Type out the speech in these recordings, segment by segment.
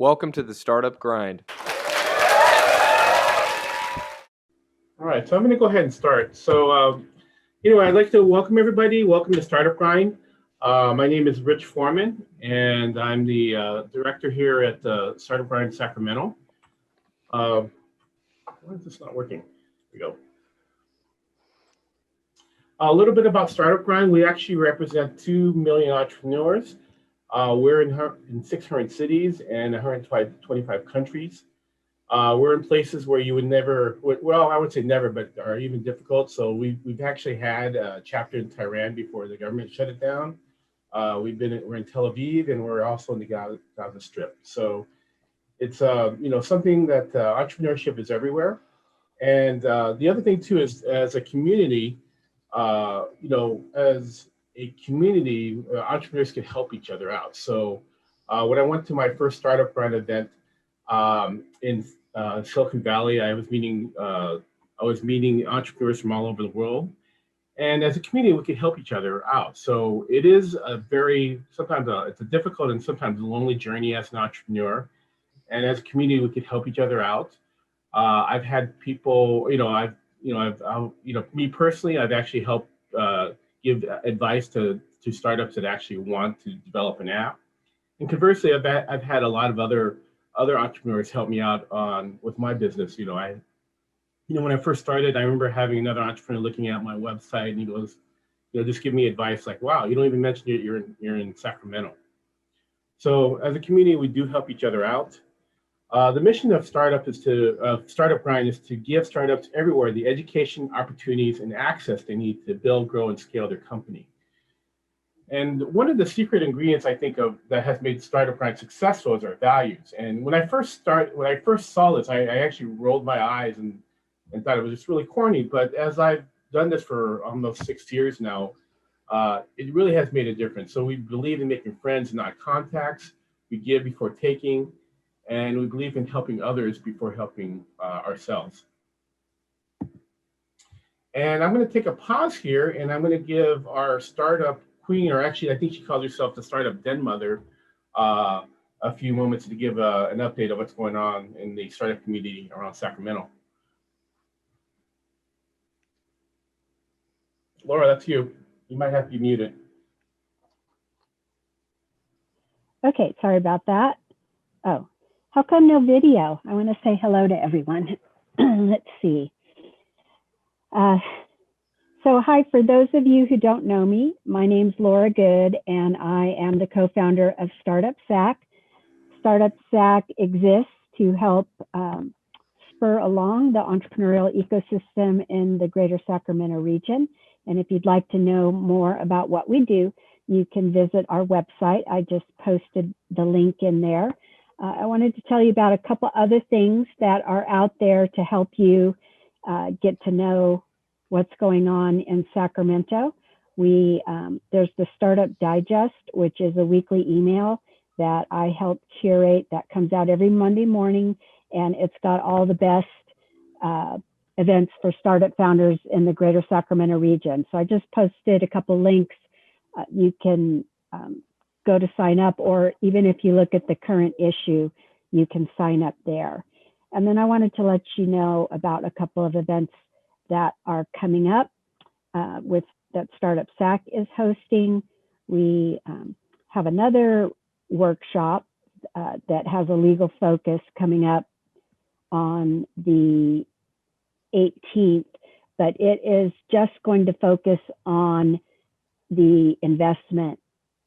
Welcome to the Startup Grind. All right, so I'm going to go ahead and start. So, I'd like to welcome everybody. Welcome to Startup Grind. My name is Rich Foreman, and I'm the director here at Startup Grind Sacramento. Why is this not working? Here we go. A little bit about Startup Grind. We actually represent 2 million entrepreneurs. We're in 600 cities and 125 countries. We're in places where you would never, well, I would say never, but are even difficult. So we've actually had a chapter in Tehran before the government shut it down. We're in Tel Aviv, and we're also in the Gaza Strip. So it's something that entrepreneurship is everywhere. And the other thing too is, as a community, entrepreneurs can help each other out. So when I went to my first Startup Grind event in Silicon Valley, I was meeting entrepreneurs from all over the world, and as a community, we can help each other out. So it is sometimes it's a difficult and sometimes a lonely journey as an entrepreneur, and as a community, we can help each other out. I've had people, me personally, I've actually helped give advice to startups that actually want to develop an app, and conversely, I've had a lot of other entrepreneurs help me out with my business. When I first started, I remember having another entrepreneur looking at my website, and he goes, just give me advice like, wow, you don't even mention you're in Sacramento. So as a community, we do help each other out. The mission of Startup Grind is to give startups everywhere the education, opportunities, and access they need to build, grow, and scale their company. And one of the secret ingredients I think of that has made Startup Grind successful is our values. And when I first saw this, I actually rolled my eyes and thought it was just really corny. But as I've done this for almost 6 years now, it really has made a difference. So we believe in making friends, not contacts. We give before taking, and we believe in helping others before helping ourselves. And I'm going to take a pause here, and I'm going to give our startup queen, or actually, I think she calls herself the startup den mother, a few moments to give an update of what's going on in the startup community around Sacramento. Laura, that's you. You might have to be muted. Okay, sorry about that. Oh, how come no video? I want to say hello to everyone. Let's see. So hi, for those of you who don't know me, my name's Laura Good, and I am the co-founder of Startup Sac. Startup Sac exists to help spur along the entrepreneurial ecosystem in the greater Sacramento region. And if you'd like to know more about what we do, you can visit our website. I just posted the link in there. I wanted to tell you about a couple other things that are out there to help you get to know what's going on in Sacramento. There's the Startup Digest, which is a weekly email that I help curate that comes out every Monday morning, and it's got all the best events for startup founders in the greater Sacramento region. So I just posted a couple links. You can go to sign up, or even if you look at the current issue, you can sign up there. And then I wanted to let you know about a couple of events that are coming up that Startup Sac is hosting. We have another workshop that has a legal focus coming up on the 18th, but it is just going to focus on the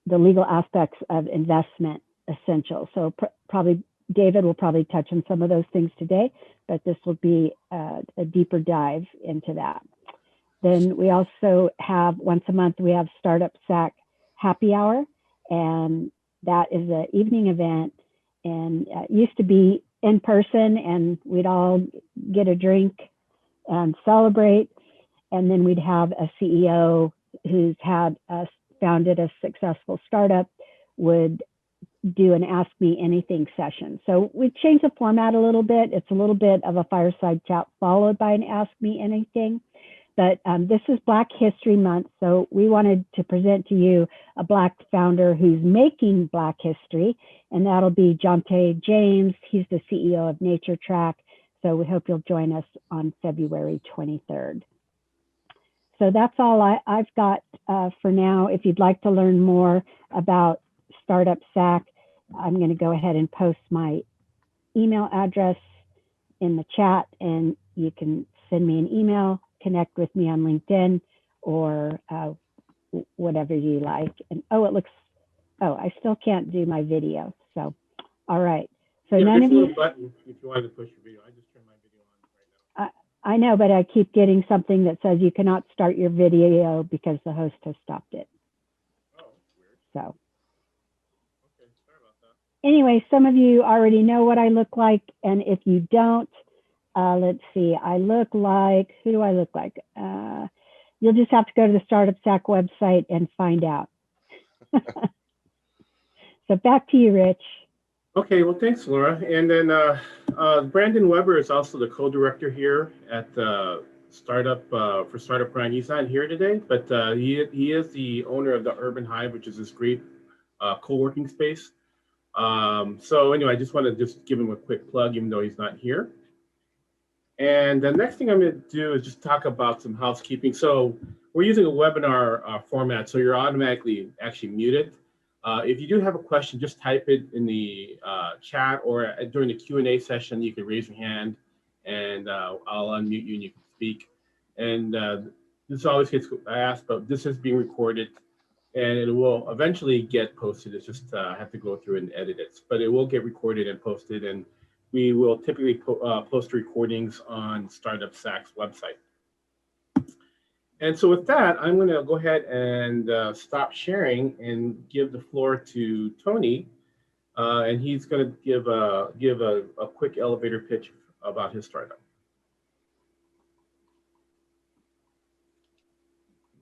legal aspects of investment essentials. So probably David will probably touch on some of those things today, but this will be a deeper dive into that. Then we also have, once a month, we have Startup Sac Happy Hour, and that is an evening event, and it used to be in person, and we'd all get a drink and celebrate, and then we'd have a CEO who's founded a successful startup would do an Ask Me Anything session. So we changed the format a little bit. It's a little bit of a fireside chat followed by an Ask Me Anything. But this is Black History Month, so we wanted to present to you a Black founder who's making Black history, and that'll be Jonte James. He's the CEO of Nature Track, so we hope you'll join us on February 23rd. So that's all I've got for now. If you'd like to learn more about Startup SAC, I'm going to go ahead and post my email address in the chat, and you can send me an email, connect with me on LinkedIn, or whatever you like. And I still can't do my video. So, all right. So yeah, none of you. Button if you wanted to push your video. I just turned my video on right now. I know, but I keep getting something that says you cannot start your video because the host has stopped it. Oh, weird. So. Okay, sorry about that. Anyway, some of you already know what I look like, and if you don't, let's see, I look like, who do I look like? You'll just have to go to the Startup SAC website and find out. So back to you, Rich. Okay, well, thanks, Laura. And then Brandon Weber is also the co-director here at Startup for Startup Grind. He's not here today, but he is the owner of the Urban Hive, which is this great co-working space. So anyway, I just want to just give him a quick plug, even though he's not here. And the next thing I'm going to do is just talk about some housekeeping. So we're using a webinar format, so you're automatically actually muted. If you do have a question, just type it in the chat, or during the Q&A session, you can raise your hand and I'll unmute you and you can speak. And this always gets asked, but this is being recorded and it will eventually get posted. It's just have to go through and edit it, but it will get recorded and posted, and we will typically post recordings on Startup SAC's website. And so with that, I'm going to go ahead and stop sharing and give the floor to Tony, and he's going to give a quick elevator pitch about his startup.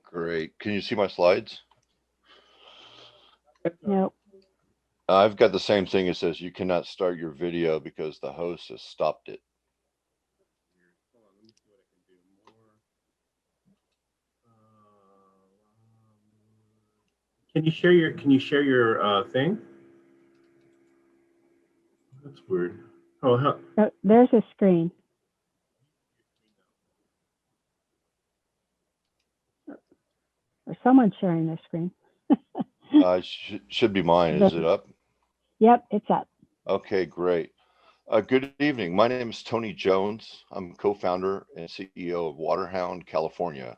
Great. Can you see my slides? Nope. I've got the same thing. It says you cannot start your video because the host has stopped it. Can you share your thing? That's weird. Oh, there's a screen. Or someone's sharing their screen. Should be mine. Is it up? Yep, it's up. Okay, great. Good evening. My name is Tony Jones. I'm co-founder and CEO of Waterhound, California.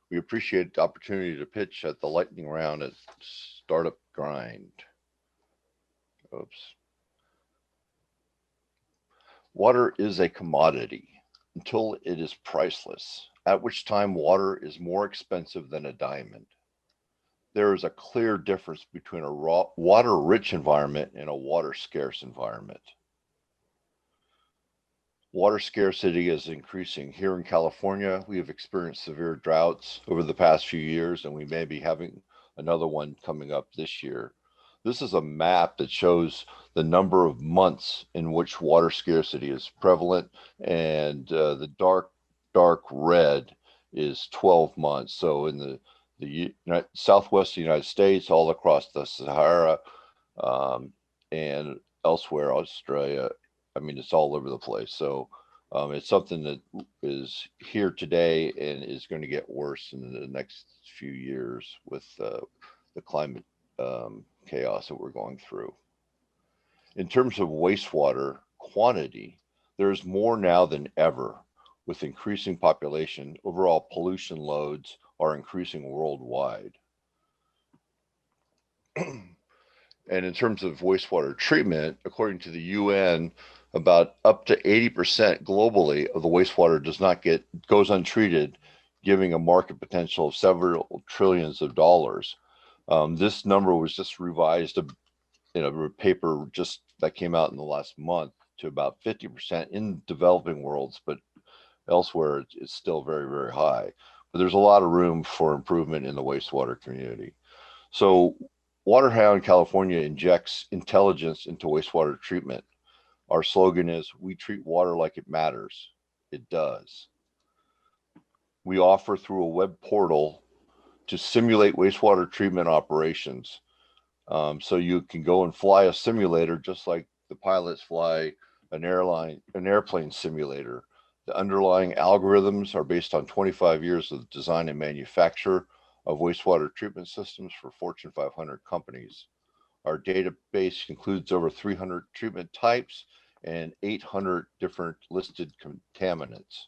We appreciate the opportunity to pitch at the lightning round at Startup Grind. Oops. Water is a commodity until it is priceless, at which time water is more expensive than a diamond. There is a clear difference between a water-rich environment and a water-scarce environment. Water scarcity is increasing. Here in California, we have experienced severe droughts over the past few years, and we may be having another one coming up this year. This is a map that shows the number of months in which water scarcity is prevalent, and the dark red is 12 months. So in the southwest United States, all across the Sahara, and elsewhere, Australia, I mean, it's all over the place. So it's something that is here today and is going to get worse in the next few years with the climate chaos that we're going through. In terms of wastewater quantity, there's more now than ever. With increasing population, overall pollution loads are increasing worldwide. And in terms of wastewater treatment, according to the UN, about up to 80% globally of the wastewater goes untreated, giving a market potential of several trillions of dollars. This number was just revised in a paper just that came out in the last month to about 50% in developing worlds, but elsewhere it's still very, very high. But there's a lot of room for improvement in the wastewater community. So Waterhound California injects intelligence into wastewater treatment. Our slogan is, we treat water like it matters. It does. we offer through a web portal to simulate wastewater treatment operations. So you can go and fly a simulator just like the pilots fly an airplane simulator. The underlying algorithms are based on 25 years of design and manufacture of wastewater treatment systems for Fortune 500 companies. Our database includes over 300 treatment types and 800 different listed contaminants.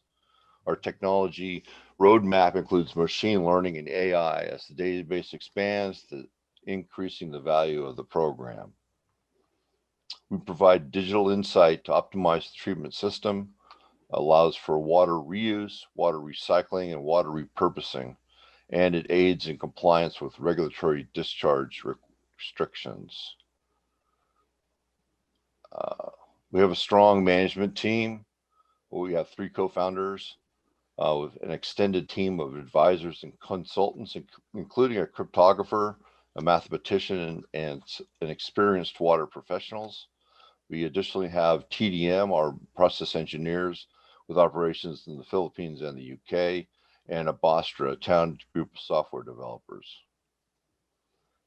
Our technology roadmap includes machine learning and AI as the database expands, increasing the value of the program. We provide digital insight to optimize the treatment system, allows for water reuse, water recycling, and water repurposing, and it aids in compliance with regulatory discharge restrictions. We have a strong management team. We have 3 co-founders with an extended team of advisors and consultants, including a cryptographer, a mathematician, and an experienced water professionals. We additionally have TDM, our process engineers, with operations in the Philippines and the UK, and a Bostra, a town group of software developers.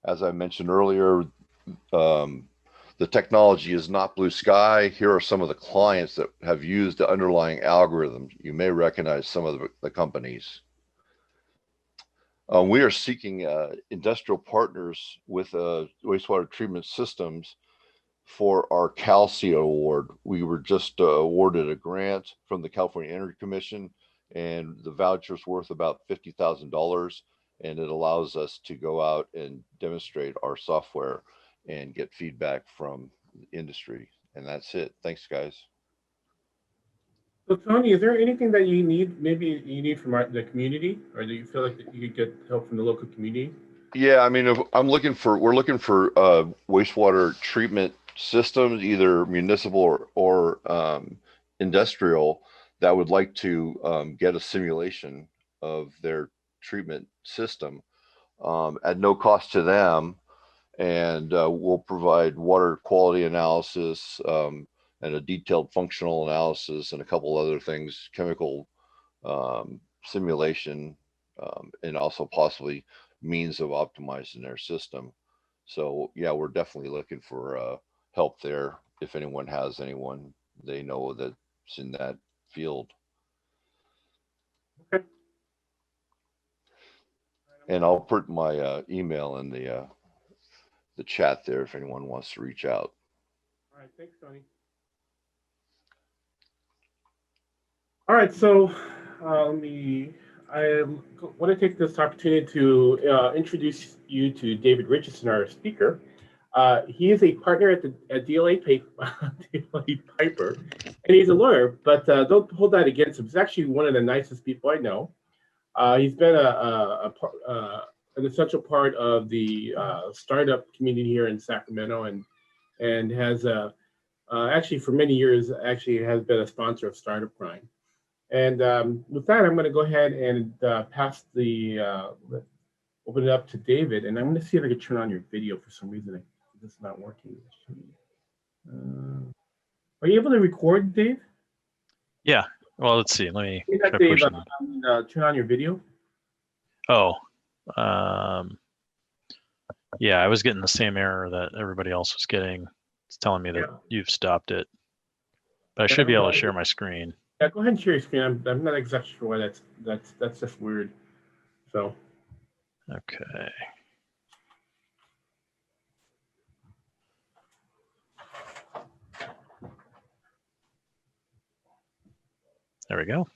As I mentioned earlier, the technology is not blue sky. Here are some of the clients that have used the underlying algorithms. You may recognize some of the companies. We are seeking industrial partners with wastewater treatment systems for our CalC award. We were just awarded a grant from the California Energy Commission, and the voucher's worth about $50,000, and it allows us to go out and demonstrate our software and get feedback from the industry. And that's it. Thanks, guys. So Tony, is there anything that you need, maybe you need from the community, or do you feel like that you could get help from the local community? Yeah, I mean, we're looking for wastewater treatment systems, either municipal or industrial, that would like to get a simulation of their treatment system at no cost to them. And we'll provide water quality analysis and a detailed functional analysis and a couple other things, chemical simulation, and also possibly means of optimizing their system. So yeah, we're definitely looking for help there if anyone has anyone they know that's in that field. Okay. And I'll put my email in the chat there if anyone wants to reach out. All right, thanks, Tony. All right, so I want to take this opportunity to introduce you to David Richardson, our speaker. He is a partner at DLA Piper, and he's a lawyer, but don't hold that against him. He's actually one of the nicest people I know. He's been an essential part of the startup community here in Sacramento, and has actually for many years actually has been a sponsor of Startup Grind. And with that, I'm going to go ahead and pass open it up to David, and I'm going to see if I can turn on your video. For some reason, it's not working. Are you able to record, Dave? Yeah. Well, let's see. Let me try Dave, pushing. turn on your video. Oh, yeah, I was getting the same error that everybody else was getting. It's telling me that you've stopped it, but I should be able to share my screen. Yeah, go ahead and share your screen. I'm not exactly sure why that's just weird. So. Okay. There we go.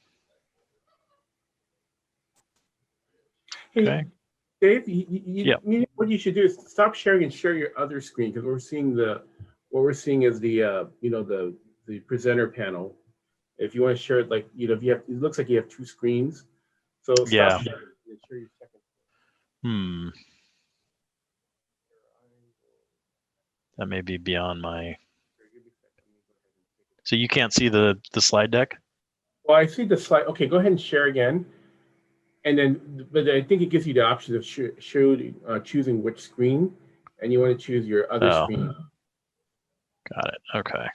Hey, okay. Dave, what you should do is stop sharing and share your other screen, because what we're seeing is the the presenter panel. If you want to share it, like if you have, it looks like you have 2 screens. So stop sharing and share your second. That may be beyond my. So you can't see the slide deck? Well, I see the slide. Okay, go ahead and share again. And then, but I think it gives you the option of choosing which screen, and you want to choose your other screen. Got it. Okay.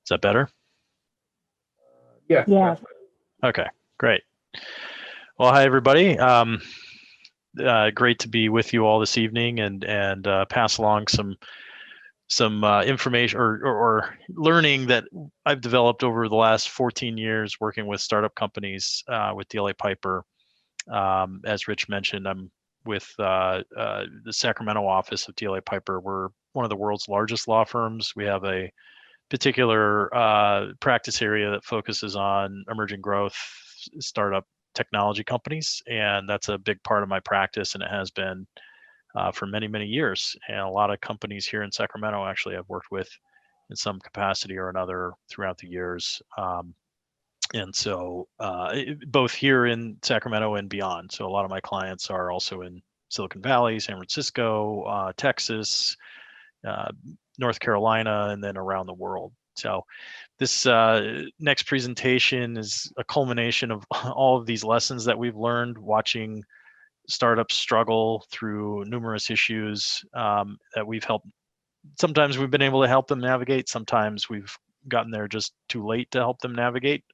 Is that better? Yeah. Yeah. Okay. Great. Well, hi everybody. Great to be with you all this evening and pass along some information or learning that I've developed over the last 14 years working with startup companies with DLA Piper. As Rich mentioned, I'm with the Sacramento office of DLA Piper. We're one of the world's largest law firms. We have a particular practice area that focuses on emerging growth startup technology companies, and that's a big part of my practice, and it has been for many, many years. And a lot of companies here in Sacramento actually I've worked with in some capacity or another throughout the years. And so both here in Sacramento and beyond. So a lot of my clients are also in Silicon Valley, San Francisco, Texas, North Carolina, and then around the world. So this next presentation is a culmination of all of these lessons that we've learned watching startups struggle through numerous issues that we've helped. Sometimes we've been able to help them navigate. Sometimes we've gotten there just too late to help them navigate.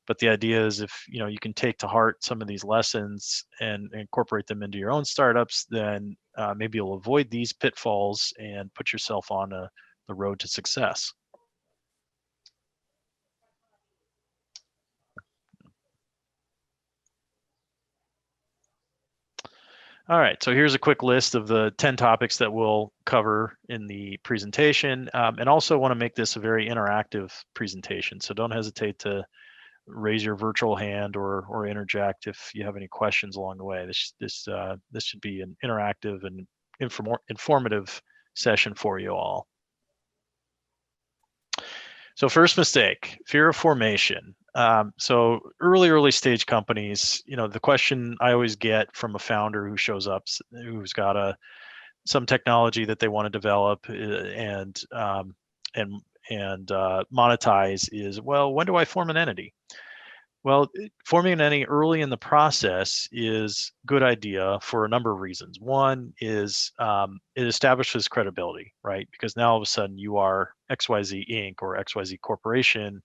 But the idea is if you can take to heart some of these lessons and incorporate them into your own startups, then maybe you'll avoid these pitfalls and put yourself on the road to success. All right, so here's a quick list of the 10 topics that we'll cover in the presentation, and also want to make this a very interactive presentation. So don't hesitate to raise your virtual hand or interject if you have any questions along the way. This should be an interactive and informative session for you all. So first mistake, fear of formation. So early stage companies, the question I always get from a founder who shows up, who's got some technology that they want to develop and monetize is, well, when do I form an entity? Well, forming an entity early in the process is a good idea for a number of reasons. One is it establishes credibility, right? Because now all of a sudden you are XYZ Inc. or XYZ Corporation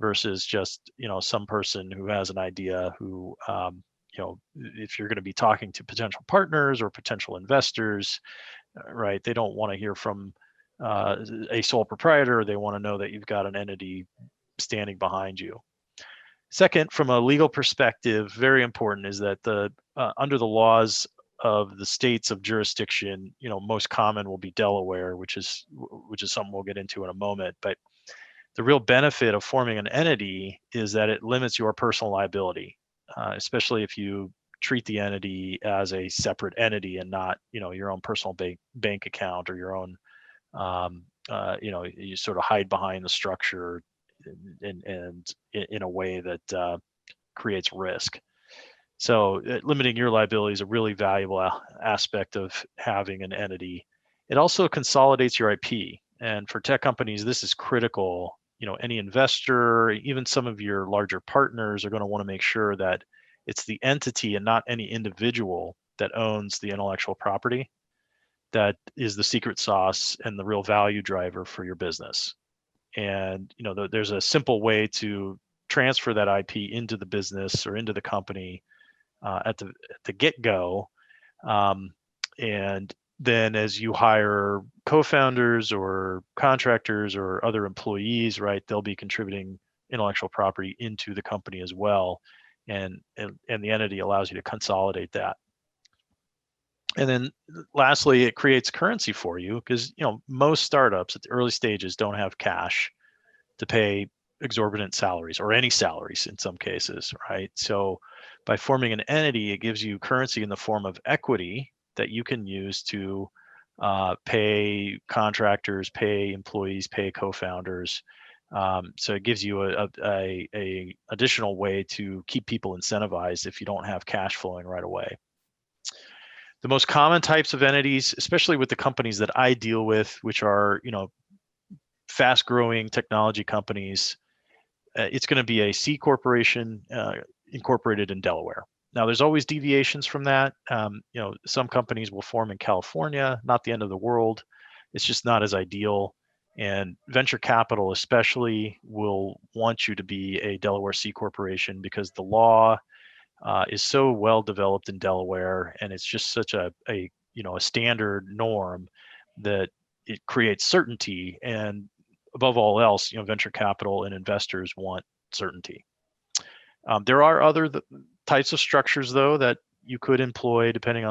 versus just some person who has an idea who if you're going to be talking to potential partners or potential investors, right? They don't want to hear from a sole proprietor. They want to know that you've got an entity standing behind you. Second, from a legal perspective, very important is that under the laws of the states of jurisdiction, most common will be Delaware, which is something we'll get into in a moment. But the real benefit of forming an entity is that it limits your personal liability, especially if you treat the entity as a separate entity and not, your own personal bank account or your own, you sort of hide behind the structure and in a way that creates risk. So limiting your liability is a really valuable aspect of having an entity. It also consolidates your IP. And for tech companies, this is critical. Any investor, even some of your larger partners are going to want to make sure that it's the entity and not any individual that owns the intellectual property that is the secret sauce and the real value driver for your business. And there's a simple way to transfer that IP into the business or into the company at the get-go, and then as you hire co-founders or contractors or other employees, right, they'll be contributing intellectual property into the company as well, and the entity allows you to consolidate that. And then lastly, it creates currency for you because most startups at the early stages don't have cash to pay exorbitant salaries or any salaries in some cases, right? So by forming an entity, it gives you currency in the form of equity that you can use to pay contractors, pay employees, pay co-founders. So it gives you a additional way to keep people incentivized if you don't have cash flowing right away. The most common types of entities, especially with the companies that I deal with, which are fast-growing technology companies, it's going to be a C corporation incorporated in Delaware. Now, there's always deviations from that. Some companies will form in California, not the end of the world. It's just not as ideal. And venture capital especially will want you to be a Delaware C corporation because the law is so well developed in Delaware, and it's just such a standard norm that it creates certainty. And above all else, venture capital and investors want certainty. There are other types of structures though that you could employ depending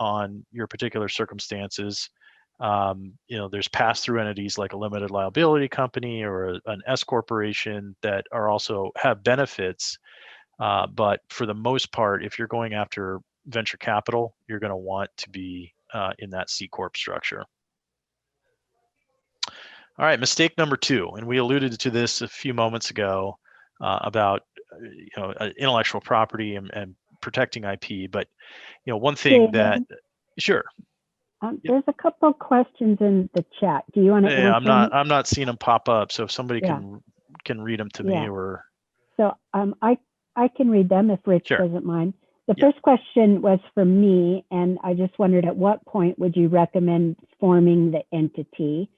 on your particular circumstances. There's pass-through entities like a limited liability company or an S corporation that are also have benefits. But for the most part, if you're going after venture capital, you're going to want to be in that C Corp structure. All right, mistake number 2, and we alluded to this a few moments ago about intellectual property and protecting IP. But one thing that sure. There's a couple of questions in the chat. Do you want to answer them? I'm not seeing them pop up. So if somebody can read them to me, or so I can read them if Rich doesn't mind. The first question was from me, and I just wondered at what point would you recommend forming the entity?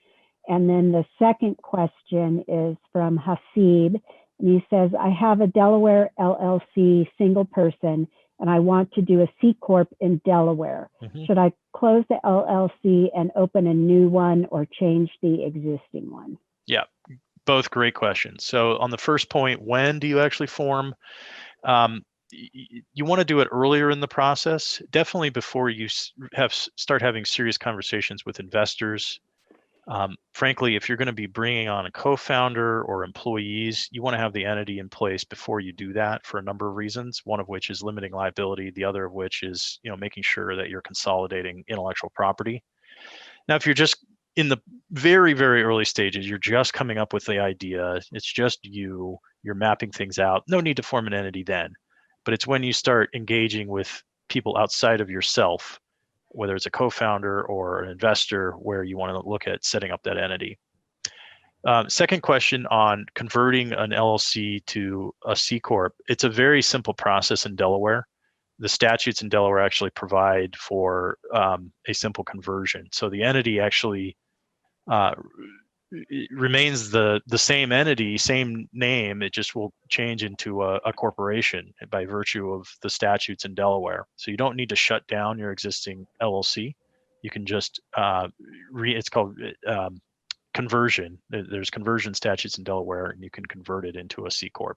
And then the second question is from Hasib, and he says, I have a Delaware LLC single person, and I want to do a C Corp in Delaware. Mm-hmm. Should I close the LLC and open a new one or change the existing one? Yeah, both great questions. So on the first point, when do you actually form? You want to do it earlier in the process, definitely before you start having serious conversations with investors. Frankly, if you're going to be bringing on a co-founder or employees, you want to have the entity in place before you do that for a number of reasons. One of which is limiting liability. The other of which is, making sure that you're consolidating intellectual property. Now, if you're just in the very, very early stages, you're just coming up with the idea, it's just you're mapping things out, no need to form an entity then. But it's when you start engaging with people outside of yourself, whether it's a co-founder or an investor, where you want to look at setting up that entity. Second question on converting an LLC to a C Corp. It's a very simple process in Delaware. The statutes in Delaware actually provide for a simple conversion. So the entity actually it remains the same entity, same name. It just will change into a corporation by virtue of the statutes in Delaware. So you don't need to shut down your existing LLC. You can just it's called conversion. There's conversion statutes in Delaware, and you can convert it into a C Corp.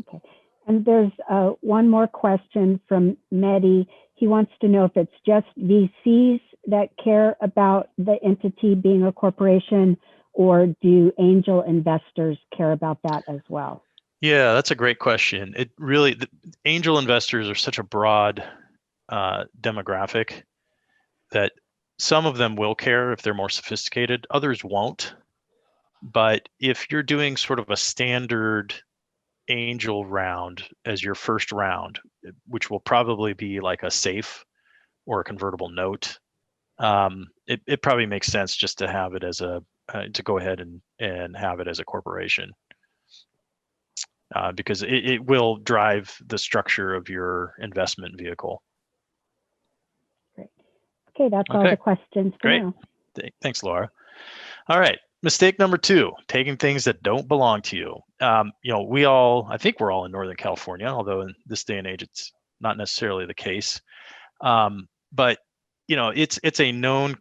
Okay. And there's one more question from Mehdi. He wants to know if it's just VCs that care about the entity being a corporation, or do angel investors care about that as well? Yeah, that's a great question. The angel investors are such a broad demographic that some of them will care if they're more sophisticated, others won't. But if you're doing sort of a standard angel round as your first round, which will probably be like a SAFE or a convertible note, it probably makes sense just to have it as to go ahead and have it as a corporation, because it will drive the structure of your investment vehicle. Great. Okay, that's all the questions for now. Thanks, Laura. All right. Mistake number 2, taking things that don't belong to you. I think we're all in Northern California, although in this day and age, it's not necessarily the case. But it's a known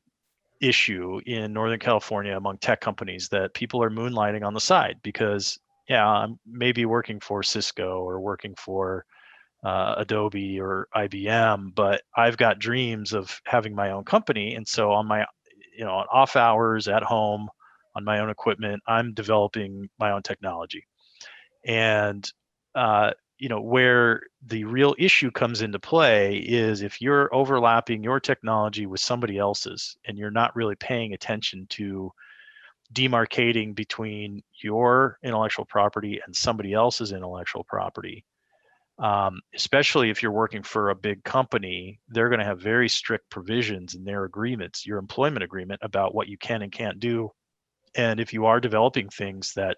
issue in Northern California among tech companies that people are moonlighting on the side because, I'm maybe working for Cisco or working for Adobe or IBM, but I've got dreams of having my own company. And so on my, on off hours at home, on my own equipment, I'm developing my own technology. And, where the real issue comes into play is if you're overlapping your technology with somebody else's and you're not really paying attention to demarcating between your intellectual property and somebody else's intellectual property, especially if you're working for a big company, they're going to have very strict provisions in their agreements, your employment agreement, about what you can and can't do. And if you are developing things that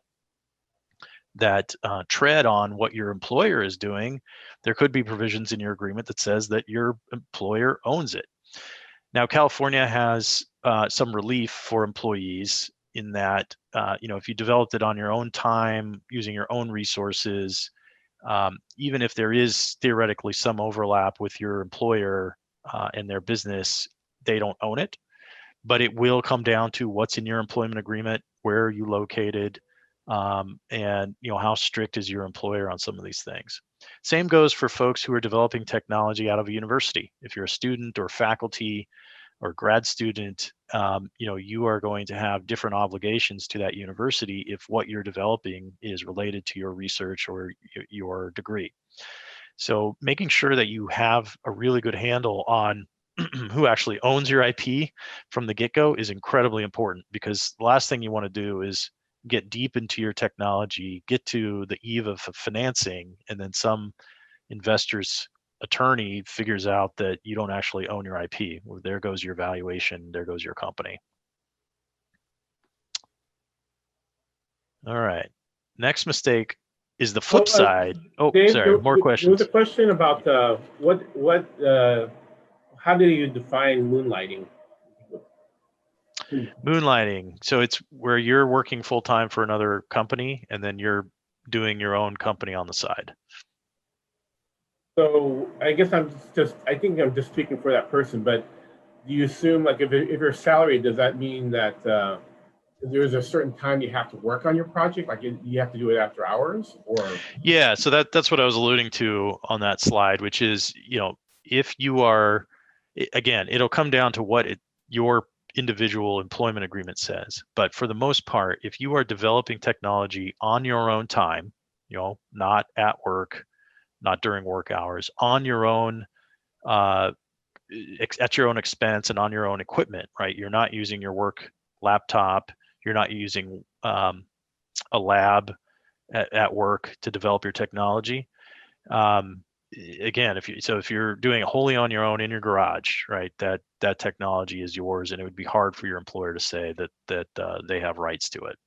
tread on what your employer is doing, there could be provisions in your agreement that says that your employer owns it. Now, California has some relief for employees in that, if you developed it on your own time, using your own resources, even if there is theoretically some overlap with your employer and their business, they don't own it. But it will come down to what's in your employment agreement, where are you located, and how strict is your employer on some of these things. Same goes for folks who are developing technology out of a university. If you're a student or faculty or grad student, you are going to have different obligations to that university if what you're developing is related to your research or your degree. So making sure that you have a really good handle on who actually owns your IP from the get-go is incredibly important, because the last thing you want to do is get deep into your technology, get to the eve of financing, and then some investor's attorney figures out that you don't actually own your IP. Well, there goes your valuation, there goes your company. All right. Next mistake is the flip side. Dave, sorry, more questions. There was a question about how do you define moonlighting? Moonlighting. So it's where you're working full time for another company and then you're doing your own company on the side. So I guess I think I'm just speaking for that person, but do you assume, like, if you're salaried, does that mean that there's a certain time you have to work on your project? Like, you have to do it after hours, or? Yeah, so that's what I was alluding to on that slide, which is, if you are, again, it'll come down to what your individual employment agreement says. But for the most part, if you are developing technology on your own time, not at work, not during work hours, on your own, at your own expense and on your own equipment, right? You're not using your work laptop. You're not using a lab at work to develop your technology. Again, if you're doing it wholly on your own in your garage, right, that technology is yours, and it would be hard for your employer to say that they have rights to it.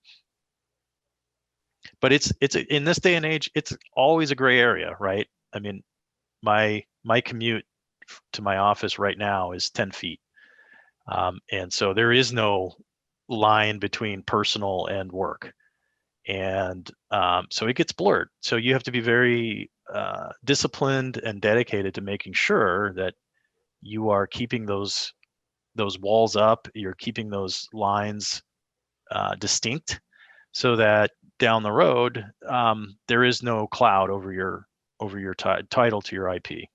But it's in this day and age, it's always a gray area, right? I mean, my commute to my office right now is 10 feet. And so there is no line between personal and work. And so it gets blurred. So you have to be very disciplined and dedicated to making sure that you are keeping those walls up, you're keeping those lines distinct, so that down the road there is no cloud over your title to your IP.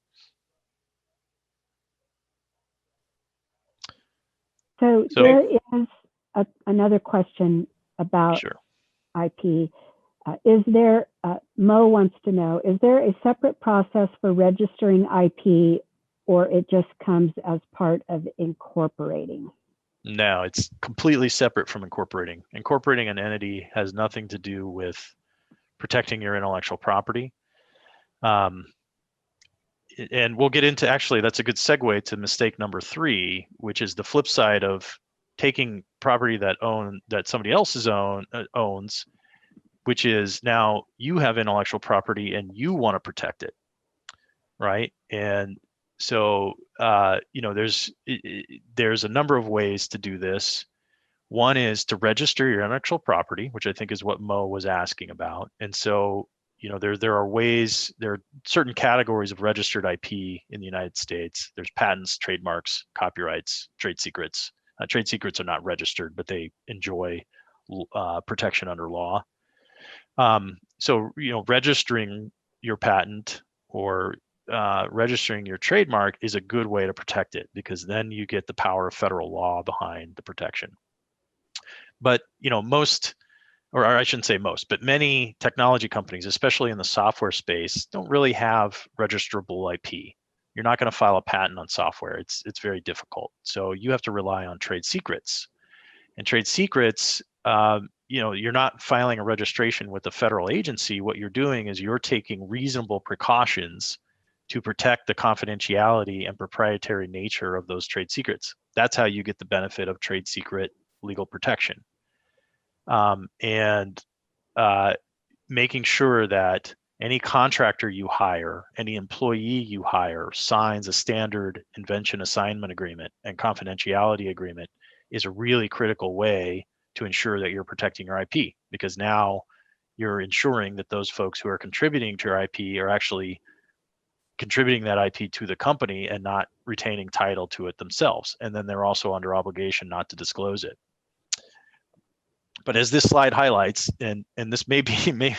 So there is another question about Sure. IP. Is there, Mo wants to know, is there a separate process for registering IP, or it just comes as part of incorporating? No, it's completely separate from incorporating. Incorporating an entity has nothing to do with protecting your intellectual property. And we'll get into, actually, that's a good segue to mistake number 3, which is the flip side of taking property that somebody else's owns, which is now you have intellectual property and you want to protect it, right? And so there's a number of ways to do this. One is to register your intellectual property, which I think is what Mo was asking about. And so there are ways, there are certain categories of registered IP in the United States. There's patents, trademarks, copyrights, trade secrets. Trade secrets are not registered, but they enjoy protection under law. So registering your patent or registering your trademark is a good way to protect it, because then you get the power of federal law behind the protection. But most, or I shouldn't say most, but many technology companies, especially in the software space, don't really have registrable IP. You're not going to file a patent on software. It's very difficult. So you have to rely on trade secrets. And trade secrets, you're not filing a registration with the federal agency. What you're doing is you're taking reasonable precautions to protect the confidentiality and proprietary nature of those trade secrets. That's how you get the benefit of trade secret legal protection. And making sure that any contractor you hire, any employee you hire, signs a standard invention assignment agreement and confidentiality agreement is a really critical way to ensure that you're protecting your IP, because now you're ensuring that those folks who are contributing to your IP are actually contributing that IP to the company and not retaining title to it themselves. And then they're also under obligation not to disclose it. But as this slide highlights, and this may be,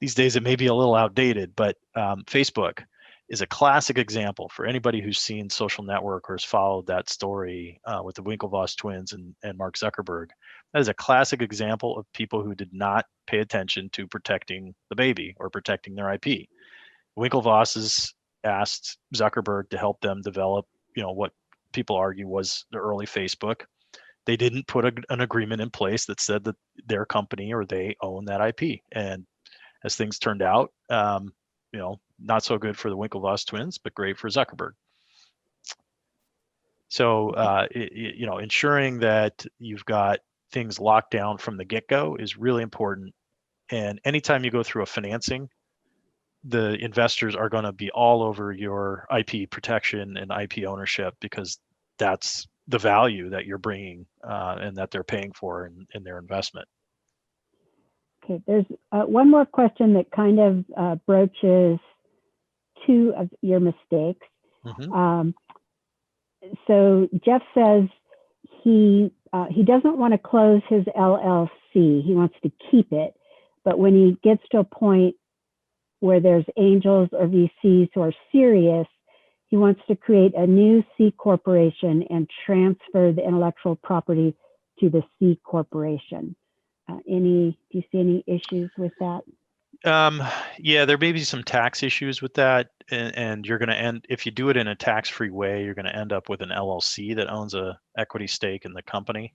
these days it may be a little outdated, but Facebook is a classic example for anybody who's seen Social Network or has followed that story with the Winklevoss twins and Mark Zuckerberg. That is a classic example of people who did not pay attention to protecting the baby or protecting their IP. Winklevosses asked Zuckerberg to help them develop, what people argue was the early Facebook. They didn't put an agreement in place that said that their company or they own that IP. And as things turned out, not so good for the Winklevoss twins, but great for Zuckerberg. So, ensuring that you've got things locked down from the get-go is really important. And anytime you go through a financing, the investors are going to be all over your IP protection and IP ownership, because that's the value that you're bringing and that they're paying for in their investment. Okay, there's one more question that kind of broaches two of your mistakes. Mm-hmm. So Jeff says he doesn't want to close his LLC. He wants to keep it, but when he gets to a point where there's angels or VCs who are serious, he wants to create a new C corporation and transfer the intellectual property to the C corporation. Do you see any issues with that? Yeah, there may be some tax issues with that, and you're going to end, if you do it in a tax-free way, you're going to end up with an LLC that owns a equity stake in the company,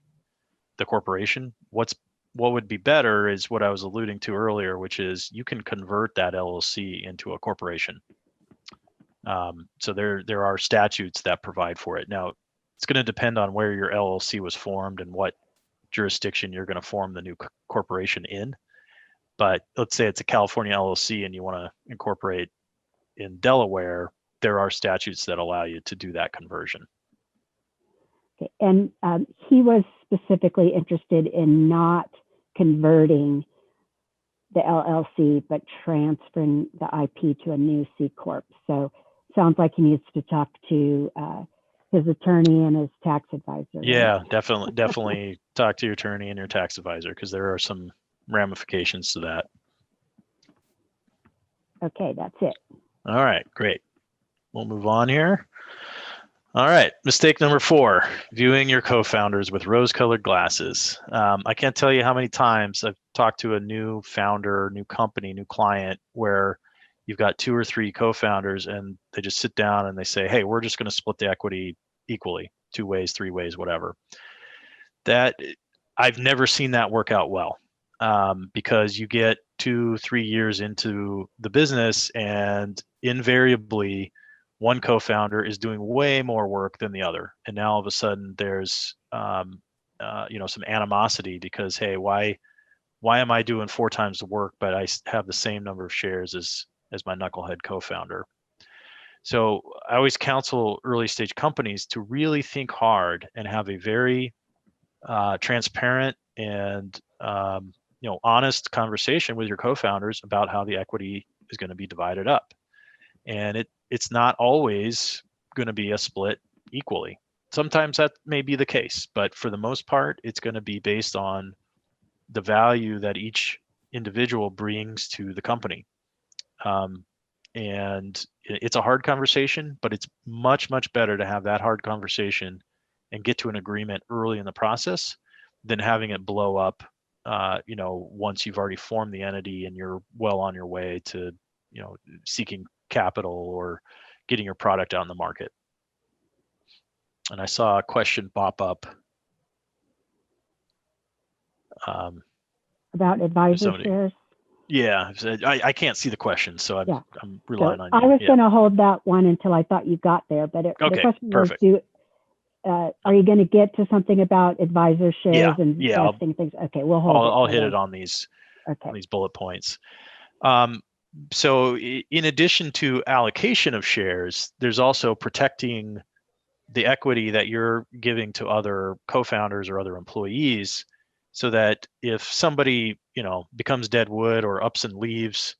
the corporation. What would be better is what I was alluding to earlier, which is you can convert that LLC into a corporation. So there are statutes that provide for it. Now, it's going to depend on where your LLC was formed and what jurisdiction you're going to form the new corporation in. But let's say it's a California LLC and you want to incorporate in Delaware, there are statutes that allow you to do that conversion. Okay. And he was specifically interested in not converting the LLC, but transferring the IP to a new C Corp. So sounds like he needs to talk to his attorney and his tax advisor. Yeah, right? definitely talk to your attorney and your tax advisor, because there are some ramifications to that. Okay, that's it. All right, great. We'll move on here. All right, mistake number 4, viewing your co-founders with rose-colored glasses. I can't tell you how many times I've talked to a new founder, new company, new client, where you've got 2 or 3 co-founders and they just sit down and they say, hey, we're just going to split the equity equally, 2 ways, 3 ways, whatever. That I've never seen that work out well, because you get 2-3 years into the business and invariably one co-founder is doing way more work than the other. And now all of a sudden there's, some animosity because, hey, why am I doing 4 times the work, but I have the same number of shares as my knucklehead co-founder? So I always counsel early stage companies to really think hard and have a very transparent and honest conversation with your co-founders about how the equity is going to be divided up. And it's not always going to be a split equally. Sometimes that may be the case, but for the most part, it's going to be based on the value that each individual brings to the company. And it's a hard conversation, but it's much, much better to have that hard conversation and get to an agreement early in the process than having it blow up, once you've already formed the entity and you're well on your way to, seeking capital or getting your product out in the market. And I saw a question pop up. About advisor shares? Yeah, I can't see the question, so I'm relying on you. I was going to hold that one until I thought you got there, but the question perfect. was, are you going to get to something about advisor shares and vesting things? Okay, we'll hold it. I'll hit it on these bullet points. So in addition to allocation of shares, there's also protecting the equity that you're giving to other co-founders or other employees, so that if somebody, becomes dead wood or ups and leaves,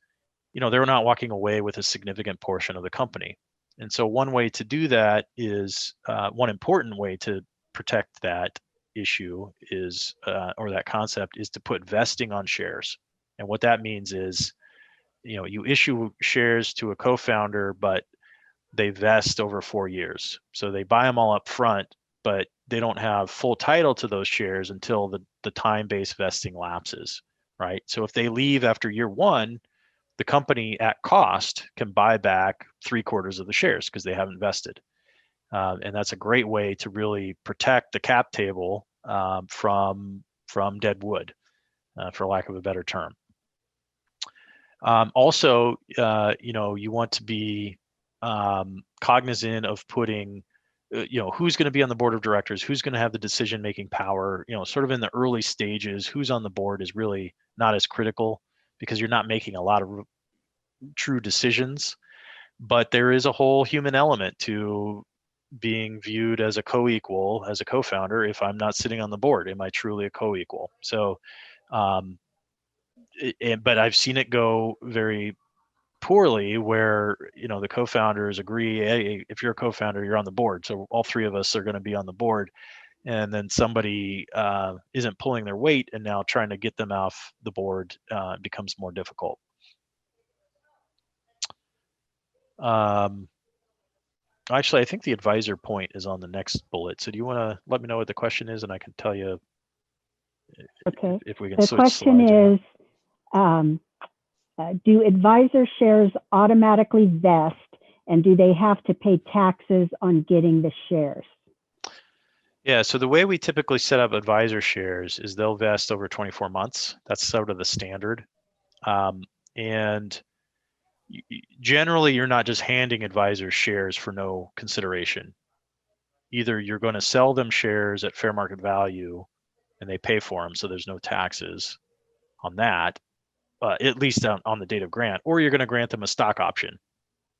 they're not walking away with a significant portion of the company. And so one way to do that is, one important way to protect that issue is, or that concept is to put vesting on shares. And what that means is, you issue shares to a co-founder, but they vest over 4 years. So they buy them all up front, but they don't have full title to those shares until the time-based vesting lapses, right? So if they leave after year 1, the company at cost can buy back 3/4 of the shares because they haven't vested. And that's a great way to really protect the cap table, from dead wood, for lack of a better term. Also, you want to be cognizant of putting, who's going to be on the board of directors, who's going to have the decision-making power, sort of in the early stages. Who's on the board is really not as critical because you're not making a lot of true decisions, but there is a whole human element to being viewed as a co-equal, as a co-founder. If I'm not sitting on the board, am I truly a co-equal? So, but I've seen it go very poorly where, the co-founders agree, hey, if you're a co-founder, you're on the board. So all 3 of us are going to be on the board. And then somebody isn't pulling their weight, and now trying to get them off the board becomes more difficult. Actually, I think the advisor point is on the next bullet. So do you want to let me know what the question is, and I can tell you Okay. if we can The switch question slides is, do advisor shares automatically vest, and do they have to pay taxes on getting the shares? Yeah, so the way we typically set up advisor shares is they'll vest over 24 months. That's sort of the standard. And generally, you're not just handing advisors shares for no consideration. Either you're going to sell them shares at fair market value and they pay for them, so there's no taxes on that, at least on the date of grant, or you're going to grant them a stock option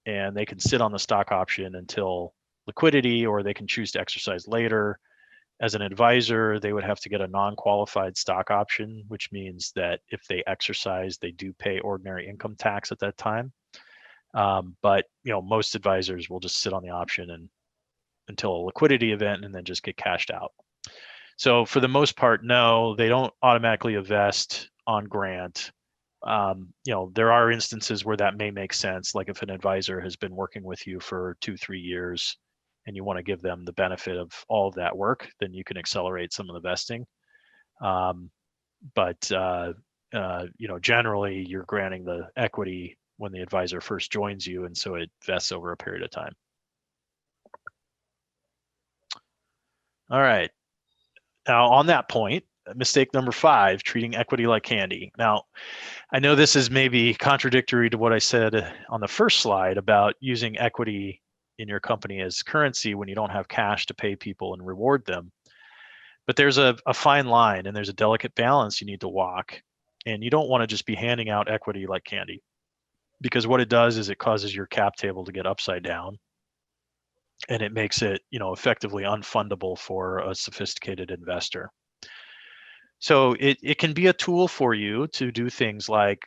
and they can sit on the stock option until liquidity, or they can choose to exercise later. As an advisor, they would have to get a non-qualified stock option, which means that if they exercise, they do pay ordinary income tax at that time. But most advisors will just sit on the option until a liquidity event and then just get cashed out. So for the most part, no, they don't automatically vest on grant. There are instances where that may make sense, like if an advisor has been working with you for 2-3 years and you want to give them the benefit of all of that work, then you can accelerate some of the vesting. But generally you're granting the equity when the advisor first joins you, and so it vests over a period of time. All right. Now, on that point, mistake number 5, treating equity like candy. Now, I know this is maybe contradictory to what I said on the first slide about using equity in your company as currency when you don't have cash to pay people and reward them. But there's a fine line, and there's a delicate balance you need to walk. And you don't want to just be handing out equity like candy, because what it does is it causes your cap table to get upside down, and it makes it, effectively unfundable for a sophisticated investor. So it can be a tool for you to do things like,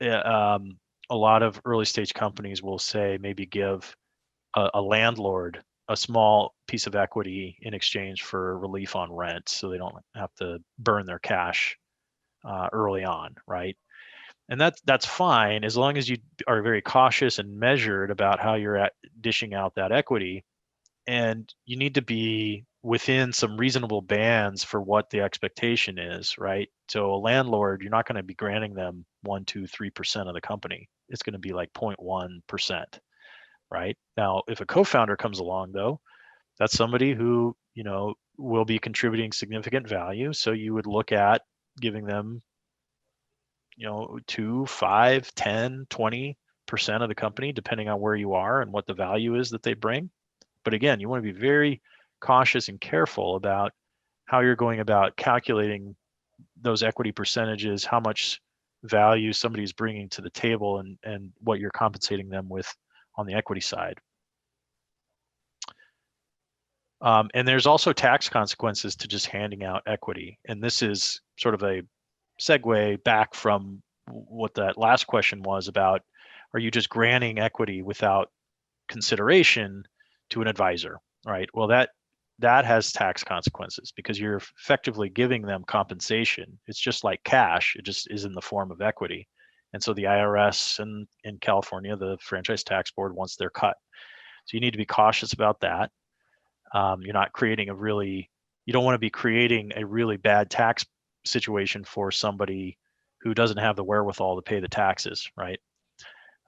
a lot of early stage companies will say maybe give a landlord a small piece of equity in exchange for relief on rent, so they don't have to burn their cash early on, right? And that's fine as long as you are very cautious and measured about how you're dishing out that equity. And you need to be within some reasonable bands for what the expectation is, right? So a landlord, you're not going to be granting them 1, 2, 3% of the company. It's going to be like 0.1%, right? Now, if a co-founder comes along, though, that's somebody who, will be contributing significant value. So you would look at giving them, 2, 5, 10, 20% of the company, depending on where you are and what the value is that they bring. But again, you want to be very cautious and careful about how you're going about calculating those equity percentages, how much value somebody's bringing to the table, and what you're compensating them with on the equity side. And there's also tax consequences to just handing out equity. And this is sort of a segue back from what that last question was about. Are you just granting equity without consideration to an advisor, right? Well, that has tax consequences because you're effectively giving them compensation. It's just like cash. It just is in the form of equity. And so the IRS and in California, the Franchise Tax Board wants their cut. So you need to be cautious about that. You're not creating you don't want to be creating a really bad tax situation for somebody who doesn't have the wherewithal to pay the taxes, right?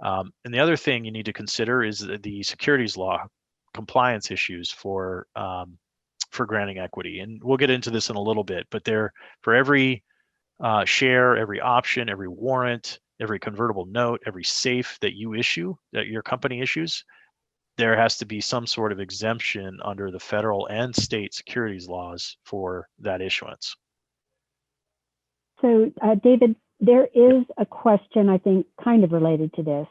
And the other thing you need to consider is the securities law compliance issues for granting equity. And we'll get into this in a little bit, but for every share, every option, every warrant, every convertible note, every safe that you issue, that your company issues, there has to be some sort of exemption under the federal and state securities laws for that issuance. So, David, there is a question, I think, kind of related to this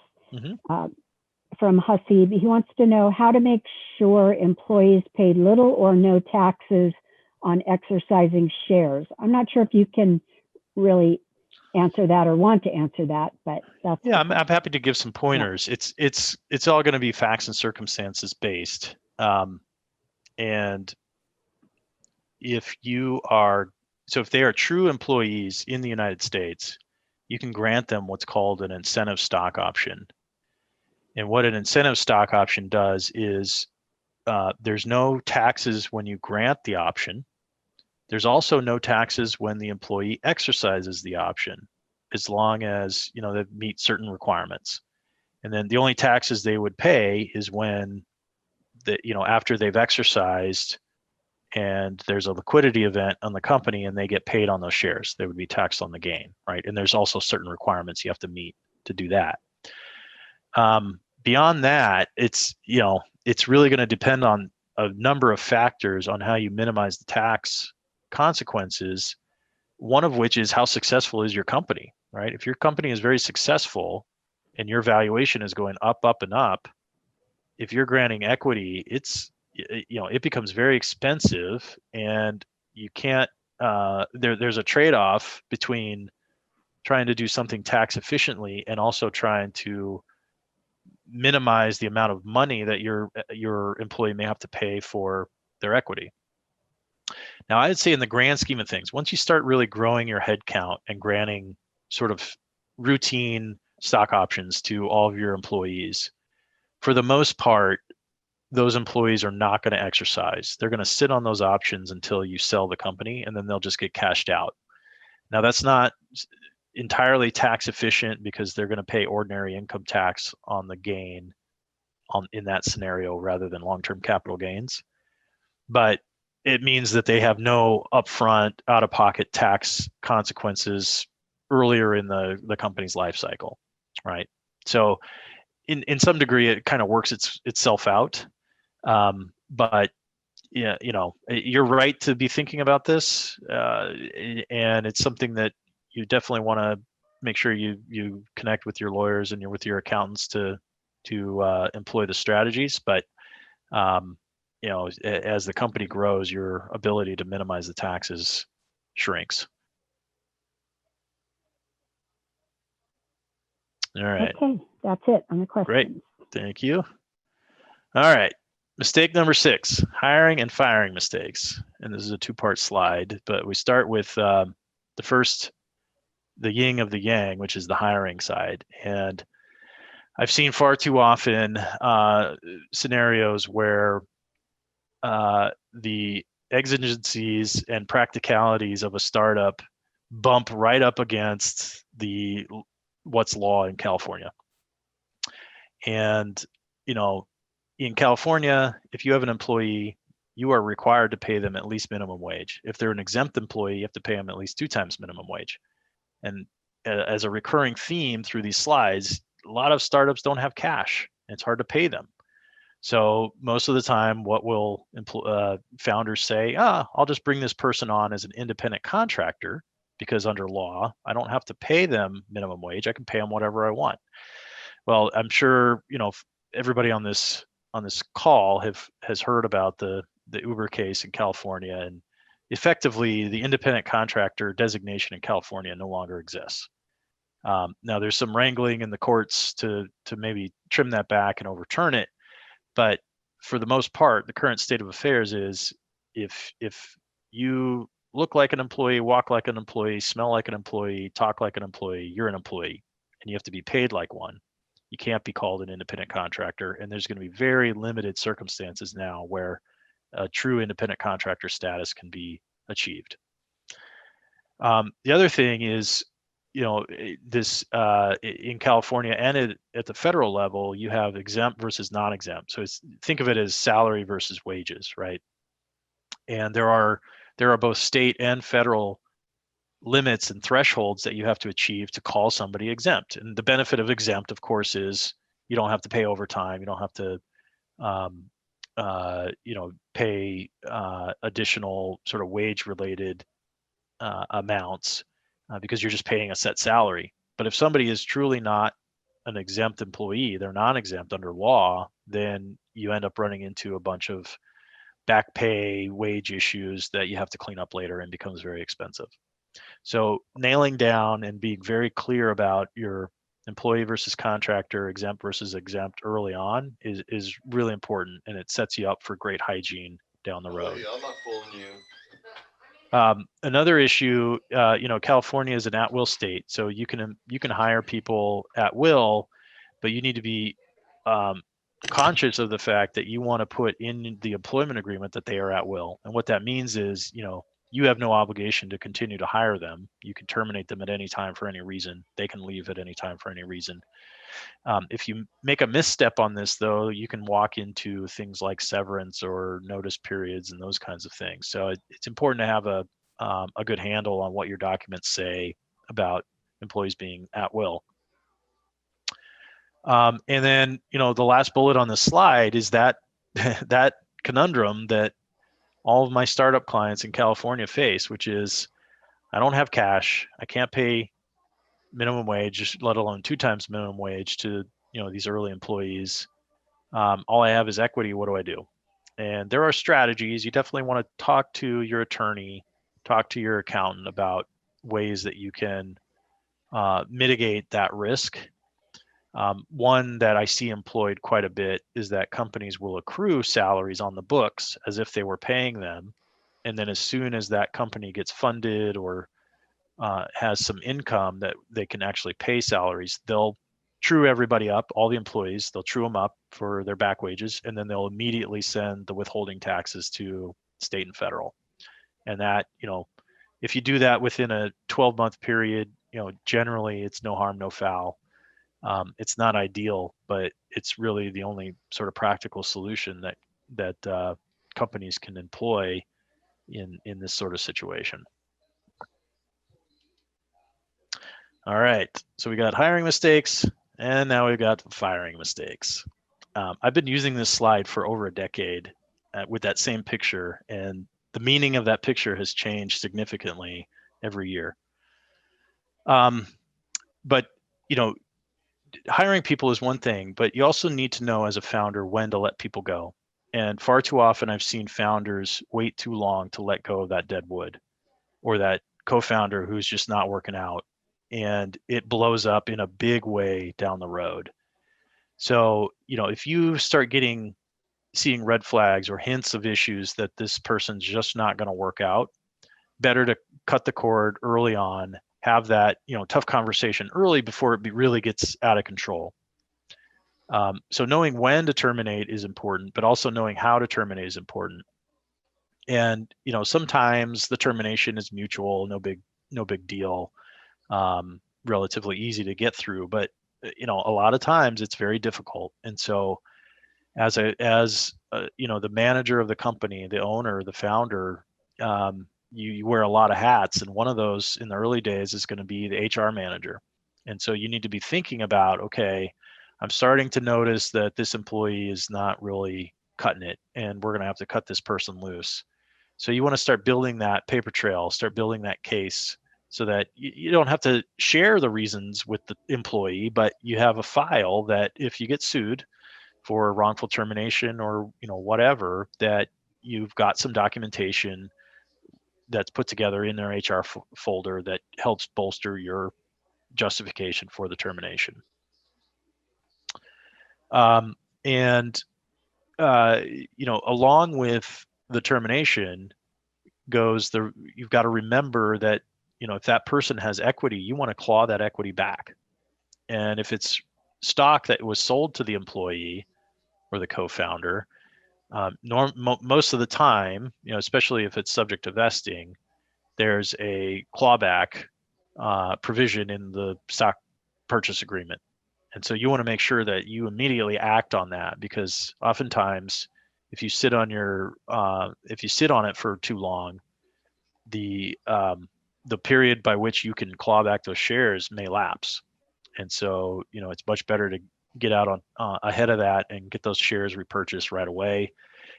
from Hasib. He wants to know how to make sure employees pay little or no taxes on exercising shares. I'm not sure if you can really answer that or want to answer that, but that's I'm happy to give some pointers. Yeah. It's all going to be facts and circumstances based, and if they are true employees in the United States, you can grant them what's called an incentive stock option. And what an incentive stock option does is there's no taxes when you grant the option. There's also no taxes when the employee exercises the option, as long as they meet certain requirements. And then the only taxes they would pay is when after they've exercised and there's a liquidity event on the company and they get paid on those shares, they would be taxed on the gain, right? And there's also certain requirements you have to meet to do that. Beyond that, it's really going to depend on a number of factors on how you minimize the tax consequences, one of which is how successful is your company, right? If your company is very successful and your valuation is going up, up, and up, if you're granting equity, it becomes very expensive, and you can't there's a trade-off between trying to do something tax efficiently and also trying to minimize the amount of money that your employee may have to pay for their equity. Now, I'd say in the grand scheme of things, once you start really growing your head count and granting sort of routine stock options to all of your employees, for the most part, those employees are not going to exercise. They're going to sit on those options until you sell the company, and then they'll just get cashed out. Now, that's not entirely tax efficient because they're going to pay ordinary income tax on the gain in that scenario rather than long-term capital gains. But it means that they have no upfront out-of-pocket tax consequences earlier in the company's life cycle, right? So in some degree, it kind of works itself out. But yeah, you're right to be thinking about this, and it's something that you definitely want to make sure you connect with your lawyers and with your accountants to employ the strategies. But as the company grows, your ability to minimize the taxes shrinks. All right. Okay, that's it on the questions. Great, thank you. All right, mistake number 6, hiring and firing mistakes. And this is a 2-part slide, but we start with the yin of the yang, which is the hiring side. And I've seen far too often scenarios where the exigencies and practicalities of a startup bump right up against what's law in California. And, in California, if you have an employee, you are required to pay them at least minimum wage. If they're an exempt employee, you have to pay them at least 2 times minimum wage. And as a recurring theme through these slides, a lot of startups don't have cash. It's hard to pay them. So most of the time, what will founders say? I'll just bring this person on as an independent contractor because under law, I don't have to pay them minimum wage. I can pay them whatever I want. Well, I'm sure everybody on this call has heard about the the Uber case in California, and effectively the independent contractor designation in California no longer exists. Now there's some wrangling in the courts to maybe trim that back and overturn it, but for the most part, the current state of affairs is if you look like an employee, walk like an employee, smell like an employee, talk like an employee, you're an employee, and you have to be paid like one. You can't be called an independent contractor, and there's going to be very limited circumstances now where a true independent contractor status can be achieved. The other thing is, this in California and at the federal level, you have exempt versus non-exempt. So think of it as salary versus wages, right? And there are both state and federal limits and thresholds that you have to achieve to call somebody exempt. And the benefit of exempt, of course, is you don't have to pay overtime. You don't have to, pay additional sort of wage-related amounts because you're just paying a set salary. But if somebody is truly not an exempt employee, they're non-exempt under law, then you end up running into a bunch of back pay, wage issues that you have to clean up later and becomes very expensive. So nailing down and being very clear about your employee versus contractor, exempt versus exempt early on is really important, and it sets you up for great hygiene down the road. I'm not fooling you. Another issue, California is an at-will state, so you can hire people at will, but you need to be conscious of the fact that you want to put in the employment agreement that they are at will. And what that means is, you have no obligation to continue to hire them. You can terminate them at any time for any reason. They can leave at any time for any reason. If you make a misstep on this, though, you can walk into things like severance or notice periods and those kinds of things. So it's important to have a good handle on what your documents say about employees being at will. And then, the last bullet on this slide is that that conundrum that all of my startup clients in California face, which is I don't have cash, I can't pay minimum wage, let alone 2 times minimum wage to these early employees. All I have is equity. What do I do? And there are strategies. You definitely want to talk to your attorney, talk to your accountant about ways that you can mitigate that risk. One that I see employed quite a bit is that companies will accrue salaries on the books as if they were paying them. And then as soon as that company gets funded or has some income that they can actually pay salaries, they'll true everybody up, all the employees, they'll true them up for their back wages, and then they'll immediately send the withholding taxes to state and federal. And that, if you do that within a 12-month period, generally it's no harm, no foul. It's not ideal, but it's really the only sort of practical solution that companies can employ in this sort of situation. All right, so we got hiring mistakes, and now we've got firing mistakes. I've been using this slide for over a decade with that same picture, and the meaning of that picture has changed significantly every year. But hiring people is one thing, but you also need to know as a founder when to let people go. And far too often I've seen founders wait too long to let go of that dead wood or that co-founder who's just not working out, and it blows up in a big way down the road. So, if you start seeing red flags or hints of issues that this person's just not going to work out, better to cut the cord early on, have that, tough conversation early before it really gets out of control. So knowing when to terminate is important, but also knowing how to terminate is important. And, sometimes the termination is mutual, no big deal, relatively easy to get through, but a lot of times it's very difficult. And so as the manager of the company, the owner, the founder, you wear a lot of hats, and one of those in the early days is going to be the HR manager. And so you need to be thinking about, okay, I'm starting to notice that this employee is not really cutting it, and we're going to have to cut this person loose. So you want to start building that paper trail, start building that case, so that you don't have to share the reasons with the employee, but you have a file that if you get sued for wrongful termination or whatever, that you've got some documentation that's put together in their HR folder that helps bolster your justification for the termination. And along with the termination goes you've got to remember that, if that person has equity, you want to claw that equity back. And if it's stock that was sold to the employee or the co-founder, most of the time, especially if it's subject to vesting, there's a clawback provision in the stock purchase agreement. And so you want to make sure that you immediately act on that, because oftentimes if you sit on it for too long, the period by which you can claw back those shares may lapse. And so, it's much better to get out on ahead of that and get those shares repurchased right away.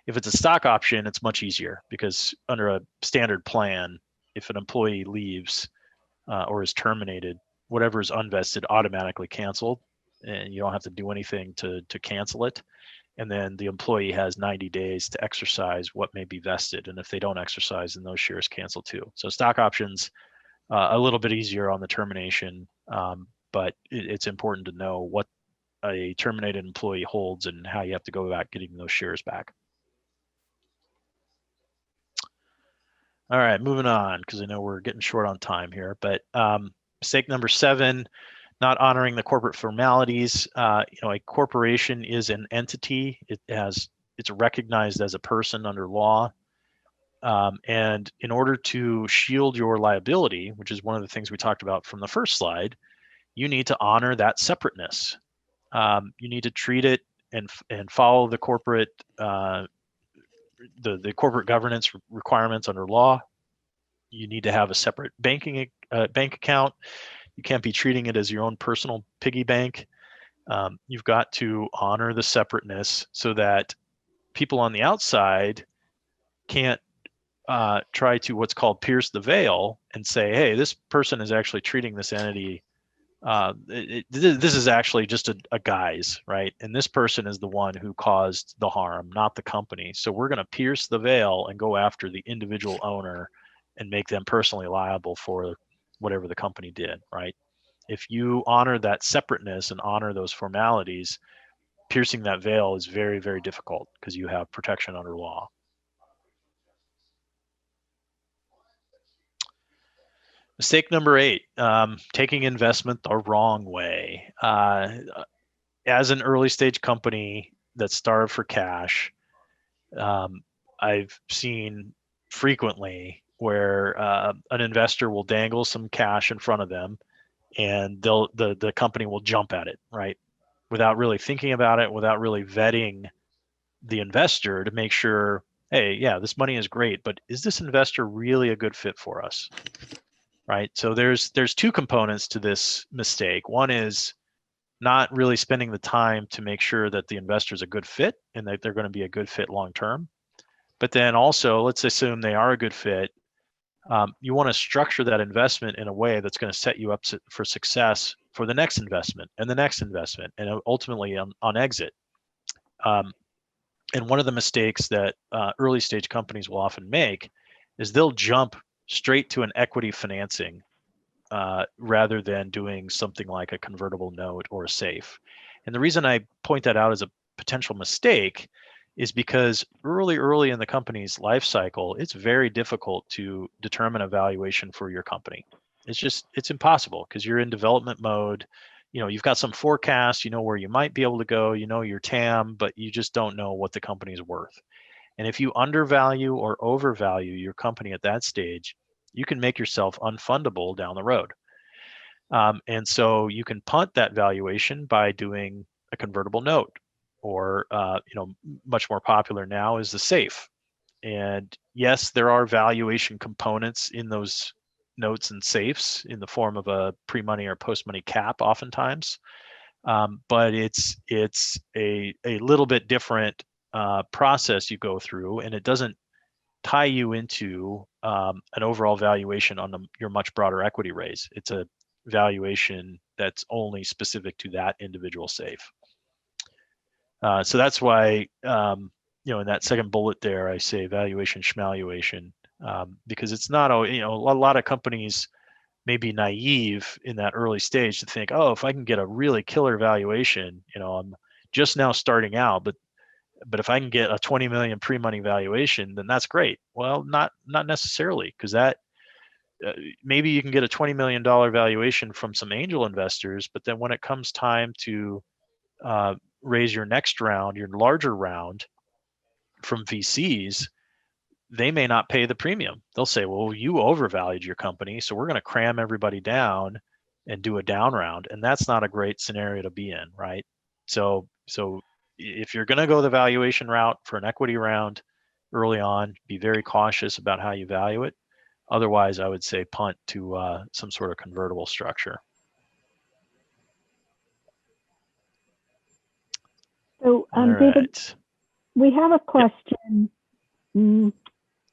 If it's a stock option, it's much easier, because under a standard plan, if an employee leaves or is terminated, whatever is unvested automatically canceled, and you don't have to do anything to cancel it. And then the employee has 90 days to exercise what may be vested. And if they don't exercise, then those shares cancel too. So stock options, a little bit easier on the termination, but it's important to know what a terminated employee holds and how you have to go about getting those shares back. All right, moving on, because I know we're getting short on time here, but mistake number 7, not honoring the corporate formalities. A corporation is an entity. It's recognized as a person under law. And in order to shield your liability, which is one of the things we talked about from the first slide, you need to honor that separateness. You need to treat it and follow the corporate the corporate governance requirements under law. You need to have a separate bank account. You can't be treating it as your own personal piggy bank. You've got to honor the separateness so that people on the outside can't try to what's called pierce the veil and say, hey, this person is actually treating this entity. This is actually just a guise, right? And this person is the one who caused the harm, not the company. So we're going to pierce the veil and go after the individual owner and make them personally liable for whatever the company did, right? If you honor that separateness and honor those formalities, piercing that veil is very, very difficult because you have protection under law. Mistake number 8, taking investment the wrong way. As an early stage company that's starved for cash, I've seen frequently where an investor will dangle some cash in front of them, and the company will jump at it, right? Without really thinking about it, without really vetting the investor to make sure, hey, yeah, this money is great, but is this investor really a good fit for us? Right? So there's 2 components to this mistake. One is not really spending the time to make sure that the investor is a good fit and that they're going to be a good fit long term. But then also, let's assume they are a good fit. You want to structure that investment in a way that's going to set you up for success for the next investment and the next investment, and ultimately on exit. And one of the mistakes that early stage companies will often make is they'll jump straight to an equity financing rather than doing something like a convertible note or a SAFE. And the reason I point that out as a potential mistake is because early in the company's life cycle, it's very difficult to determine a valuation for your company. It's impossible because you're in development mode. You've got some forecast, where you might be able to go, your TAM, but you just don't know what the company's worth. And if you undervalue or overvalue your company at that stage, you can make yourself unfundable down the road. And so you can punt that valuation by doing a convertible note, or much more popular now is the SAFE. And yes, there are valuation components in those notes and SAFEs in the form of a pre-money or post-money cap oftentimes, but it's a little bit different process you go through, and it doesn't tie you into an overall valuation on your much broader equity raise. It's a valuation that's only specific to that individual SAFE. So that's why in that second bullet there, I say valuation schmaluation, because it's not, a lot of companies may be naive in that early stage to think, oh, if I can get a really killer valuation, I'm just now starting out, but if I can get a 20 million pre-money valuation, then that's great. Well, not necessarily, because that maybe you can get a $20 million valuation from some angel investors, but then when it comes time to raise your next round, your larger round from VCs, they may not pay the premium. They'll say, well, you overvalued your company, so we're going to cram everybody down and do a down round. And that's not a great scenario to be in, right? So if you're going to go the valuation route for an equity round early on, be very cautious about how you value it. Otherwise, I would say punt to some sort of convertible structure. So, David, we have a question. Yep.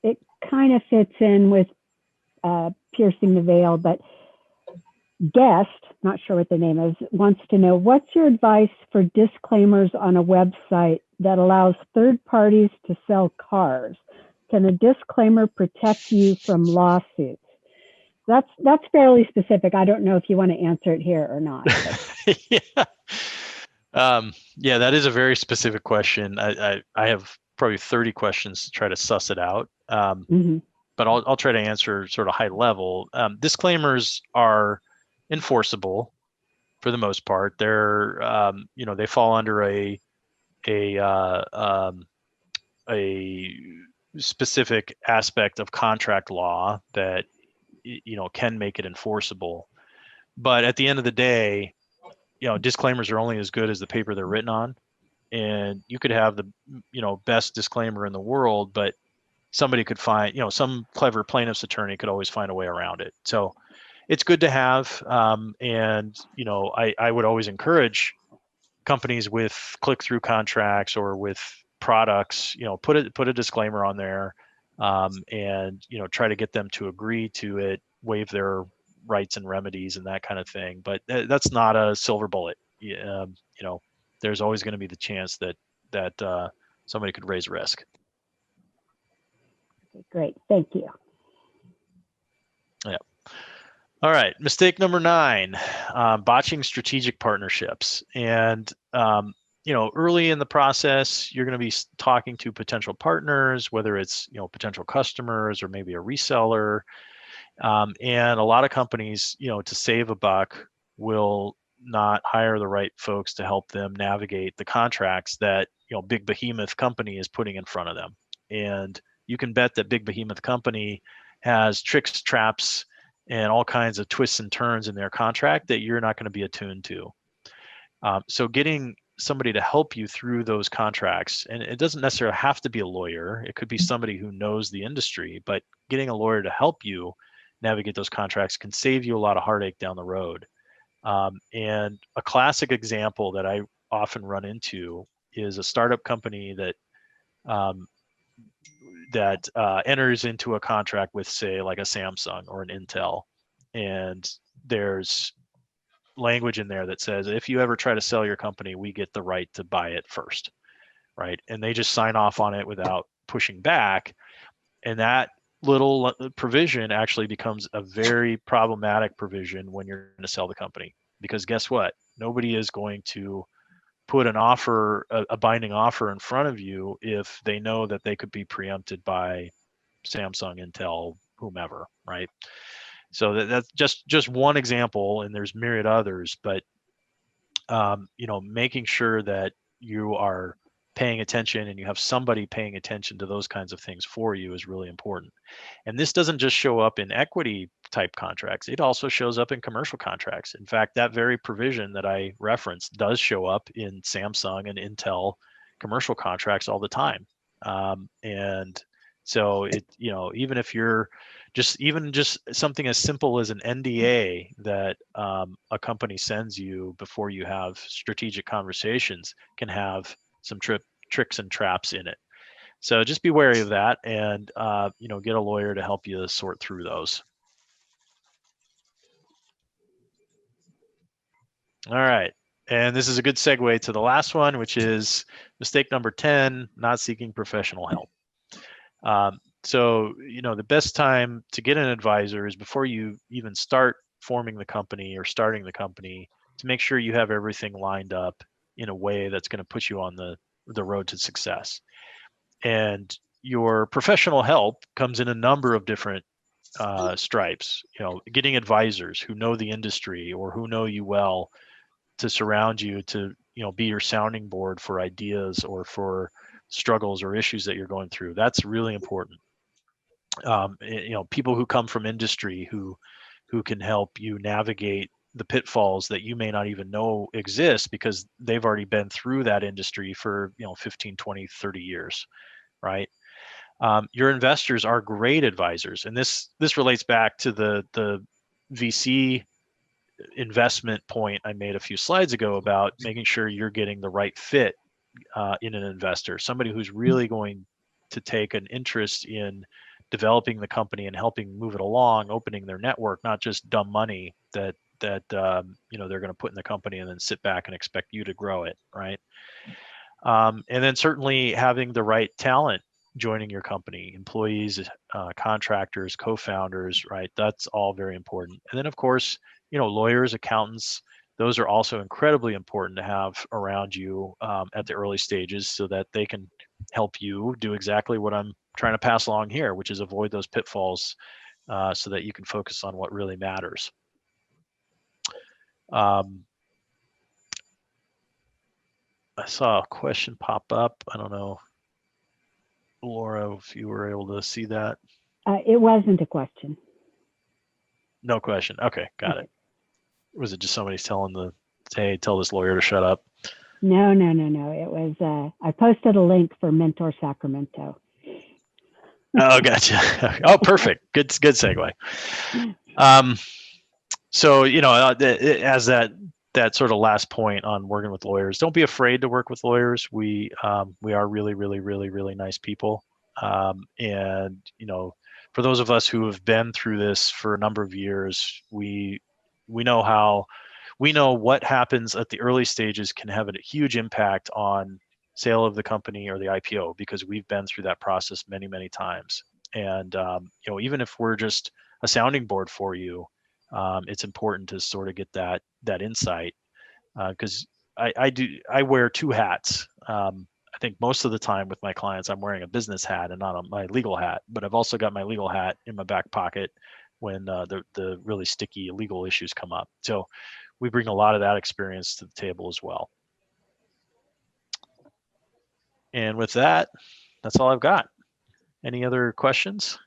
It kind of fits in with piercing the veil, but guest, not sure what the name is, wants to know, what's your advice for disclaimers on a website that allows third parties to sell cars? Can a disclaimer protect you from lawsuits? That's fairly specific. I don't know if you want to answer it here or not. Yeah. Yeah, that is a very specific question. I have probably 30 questions to try to suss it out. But I'll try to answer sort of high level. Disclaimers are enforceable for the most part. They're they fall under a specific aspect of contract law that can make it enforceable. But at the end of the day, disclaimers are only as good as the paper they're written on. And you could have the best disclaimer in the world, but somebody could find, some clever plaintiff's attorney could always find a way around it. So it's good to have. And I would always encourage companies with click-through contracts or with products, put a disclaimer on there, and try to get them to agree to it, waive their rights and remedies and that kind of thing. But that's not a silver bullet. There's always going to be the chance that somebody could raise risk. Okay, great, thank you. Yeah. All right, mistake number 9, botching strategic partnerships. And early in the process, you're going to be talking to potential partners, whether it's potential customers or maybe a reseller. And a lot of companies, to save a buck, will not hire the right folks to help them navigate the contracts that big behemoth company is putting in front of them. And you can bet that big behemoth company has tricks, traps, and all kinds of twists and turns in their contract that you're not going to be attuned to. So getting somebody to help you through those contracts, and it doesn't necessarily have to be a lawyer, it could be somebody who knows the industry, but getting a lawyer to help you navigate those contracts can save you a lot of heartache down the road. And a classic example that I often run into is a startup company that enters into a contract with, say, like a Samsung or an Intel, and there's language in there that says, if you ever try to sell your company, we get the right to buy it first, right? And they just sign off on it without pushing back. And that little provision actually becomes a very problematic provision when you're going to sell the company, because guess what? Nobody is going to put an offer, a binding offer in front of you if they know that they could be preempted by Samsung, Intel, whomever, right? So that's just one example, and there's myriad others, but making sure that you are paying attention and you have somebody paying attention to those kinds of things for you is really important. And this doesn't just show up in equity type contracts, it also shows up in commercial contracts. In fact, that very provision that I referenced does show up in Samsung and Intel commercial contracts all the time. And so even if you're just something as simple as an NDA that a company sends you before you have strategic conversations can have some tricks and traps in it. So just be wary of that, and get a lawyer to help you sort through those. All right. And this is a good segue to the last one, which is mistake number 10, not seeking professional help. So, the best time to get an advisor is before you even start forming the company or starting the company, to make sure you have everything lined up in a way that's going to put you on the road to success. And your professional help comes in a number of different stripes. Getting advisors who know the industry or who know you well to surround you, to be your sounding board for ideas or for struggles or issues that you're going through. That's really important. People who come from industry who can help you navigate the pitfalls that you may not even know exist because they've already been through that industry for 15, 20, 30 years, right? Your investors are great advisors, and this relates back to the VC investment point I made a few slides ago about making sure you're getting the right fit in an investor, somebody who's really going to take an interest in developing the company and helping move it along, opening their network, not just dumb money that they're going to put in the company and then sit back and expect you to grow it, right? And then certainly having the right talent joining your company, employees, contractors, co-founders, right? That's all very important. And then of course, lawyers, accountants, those are also incredibly important to have around you at the early stages so that they can help you do exactly what I'm trying to pass along here, which is avoid those pitfalls so that you can focus on what really matters. I saw a question pop up. I don't know, Laura, if you were able to see that. It wasn't a question. No question. Okay, got it. Was it just somebody's hey, tell this lawyer to shut up? No. It was, I posted a link for Mentor Sacramento. Oh, gotcha. Oh, perfect. Good segue. So, as that sort of last point on working with lawyers, don't be afraid to work with lawyers. We are really, really, really, really nice people. And, for those of us who have been through this for a number of years, we know what happens at the early stages can have a huge impact on sale of the company or the IPO, because we've been through that process many, many times. And, even if we're just a sounding board for you, it's important to sort of get that insight, because I wear two hats. I think most of the time with my clients, I'm wearing a business hat and not my legal hat, but I've also got my legal hat in my back pocket when the really sticky legal issues come up. So we bring a lot of that experience to the table as well. And with that, that's all I've got. Any other questions?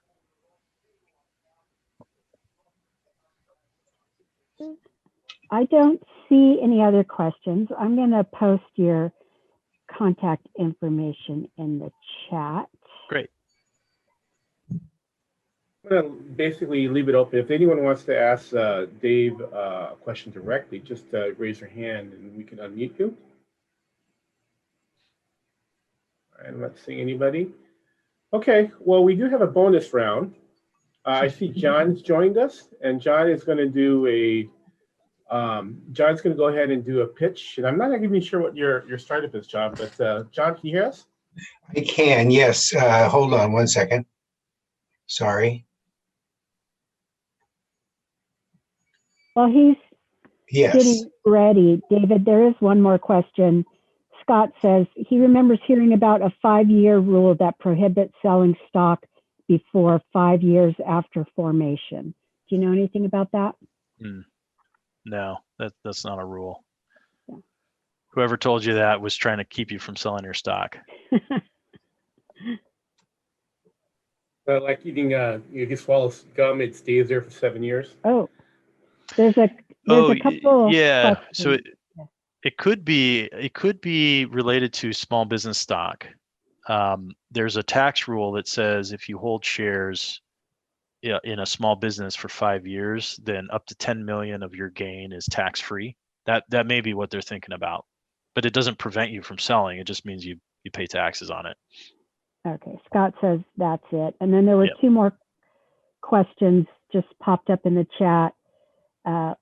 I don't see any other questions. I'm going to post your contact information in the chat. Great. I'm going to basically leave it open. If anyone wants to ask Dave a question directly, just raise your hand and we can unmute you. All right, I'm not seeing anybody. Okay, well, we do have a bonus round. I see John's joined us, and John is going to do John's going to go ahead and do a pitch. And I'm not even sure what your startup is, John, but John, can you hear us? I can, yes. Hold on one second. Sorry. Well, he's Yes. getting ready. David, there is one more question. Scott says he remembers hearing about a 5-year rule that prohibits selling stock before 5 years after formation. Do you know anything about that? No, that's not a rule. Yeah. Whoever told you that was trying to keep you from selling your stock. Like eating, you swallow gum, it stays there for 7 years. Oh, there's a couple. Yeah. Questions. So it could be related to small business stock. There's a tax rule that says if you hold shares in a small business for 5 years, then up to 10 million of your gain is tax free. That may be what they're thinking about, but it doesn't prevent you from selling. It just means you pay taxes on it. Okay, Scott says that's it. And then there were two more questions just popped up in the chat.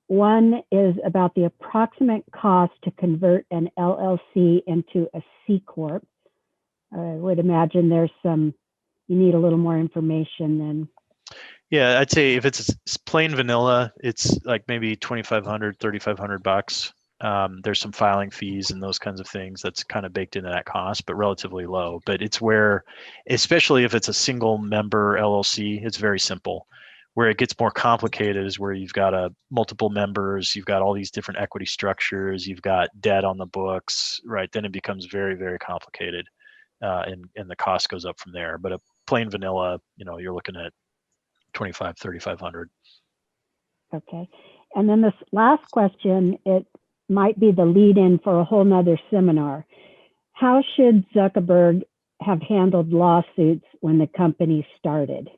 One is about the approximate cost to convert an LLC into a C Corp. I would imagine you need a little more information than. Yeah, I'd say if it's plain vanilla, it's like maybe $2,500, $3,500. There's some filing fees and those kinds of things that's kind of baked into that cost, but relatively low. But it's where, especially if it's a single member LLC, it's very simple. Where it gets more complicated is where you've got multiple members, you've got all these different equity structures, you've got debt on the books, right? Then it becomes very, very complicated, and the cost goes up from there. But a plain vanilla, you're looking at 25, 3,500. Okay. And then this last question, it might be the lead in for a whole nother seminar. How should Zuckerberg have handled lawsuits when the company started?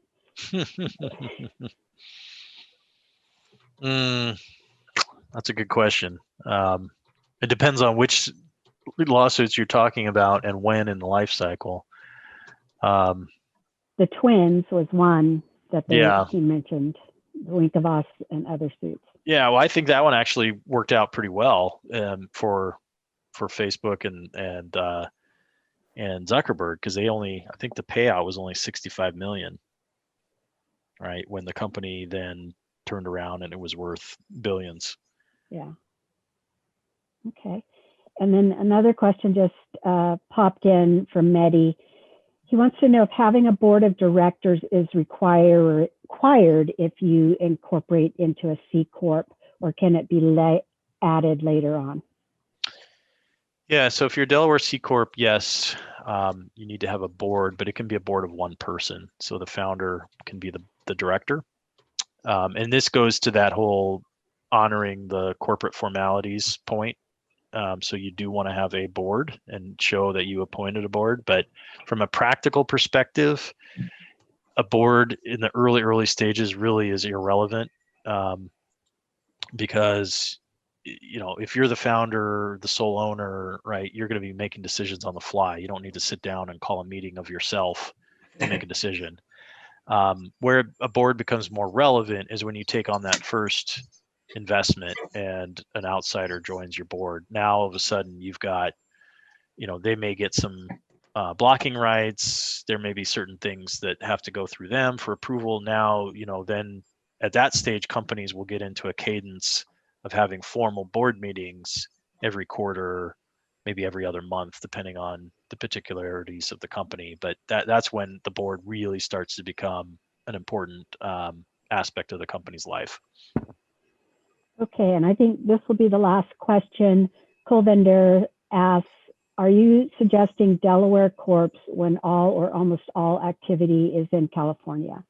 That's a good question. It depends on which lawsuits you're talking about and when in the life cycle. The twins was one that he mentioned, the Winklevoss and other suits. Yeah, well, I think that one actually worked out pretty well for Facebook and Zuckerberg, because I think the payout was only 65 million, right? When the company then turned around and it was worth billions. Yeah. Okay. And then another question just popped in from Mehdi. He wants to know if having a board of directors is required if you incorporate into a C Corp, or can it be added later on? Yeah, so if you're Delaware C Corp, yes, you need to have a board, but it can be a board of one person. So the founder can be the director. And this goes to that whole honoring the corporate formalities point. So you do want to have a board and show that you appointed a board. But from a practical perspective, a board in the early stages really is irrelevant, because if you're the founder, the sole owner, right, you're going to be making decisions on the fly. You don't need to sit down and call a meeting of yourself to make a decision. Where a board becomes more relevant is when you take on that first investment and an outsider joins your board. Now all of a sudden you've got, they may get some blocking rights. There may be certain things that have to go through them for approval. Now, then at that stage, companies will get into a cadence of having formal board meetings every quarter, maybe every other month, depending on the particularities of the company. But that's when the board really starts to become an important aspect of the company's life. Okay, and I think this will be the last question. Kulvinder asks, are you suggesting Delaware Corps when all or almost all activity is in California?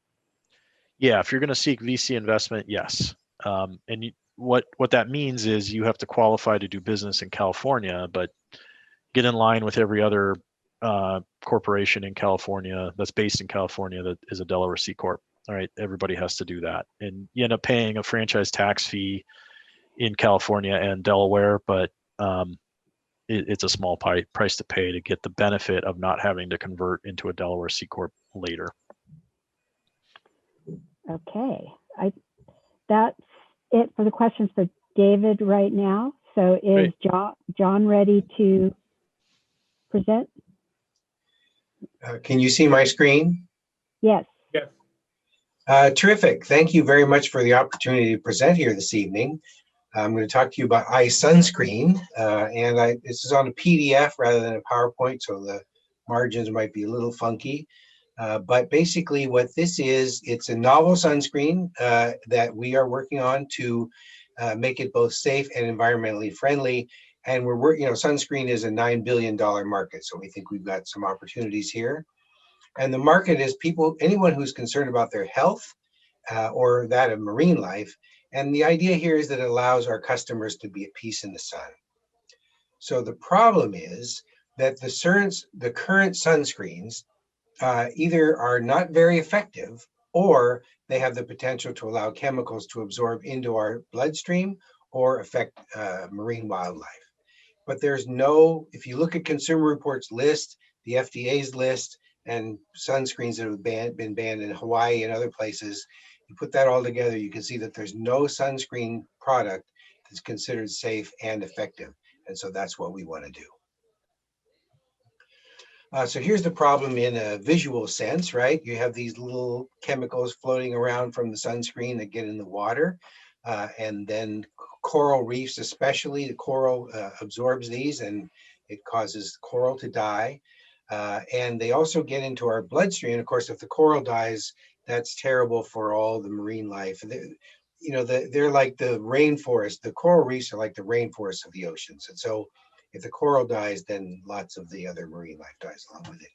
Yeah, if you're going to seek VC investment, yes. And what that means is you have to qualify to do business in California, but get in line with every other corporation in California that's based in California that is a Delaware C Corp. All right, everybody has to do that. And you end up paying a franchise tax fee in California and Delaware, but it's a small price to pay to get the benefit of not having to convert into a Delaware C Corp later. Okay, that's it for the questions for David right now. So is John ready to present? Can you see my screen? Yes. Yes. Terrific. Thank you very much for the opportunity to present here this evening. I'm going to talk to you about eye sunscreen, and this is on a PDF rather than a PowerPoint, so the margins might be a little funky. But basically what this is, it's a novel sunscreen that we are working on to make it both safe and environmentally friendly. And we're working, sunscreen is a $9 billion market, so we think we've got some opportunities here. And the market is anyone who's concerned about their health or that of marine life. And the idea here is that it allows our customers to be at peace in the sun. So the problem is that the current sunscreens either are not very effective, or they have the potential to allow chemicals to absorb into our bloodstream or affect marine wildlife. But if you look at Consumer Reports list, the FDA's list, and sunscreens that have been banned in Hawaii and other places, You put that all together, you can see that there's no sunscreen product that's considered safe and effective. And so that's what we want to do. So here's the problem in a visual sense, right? You have these little chemicals floating around from the sunscreen that get in the water. And then coral reefs, especially, the coral absorbs these and it causes coral to die. And they also get into our bloodstream. Of course, if the coral dies, that's terrible for all the marine life. They're like the rainforest. The coral reefs are like the rainforest of the oceans. And so if the coral dies, then lots of the other marine life dies along with it.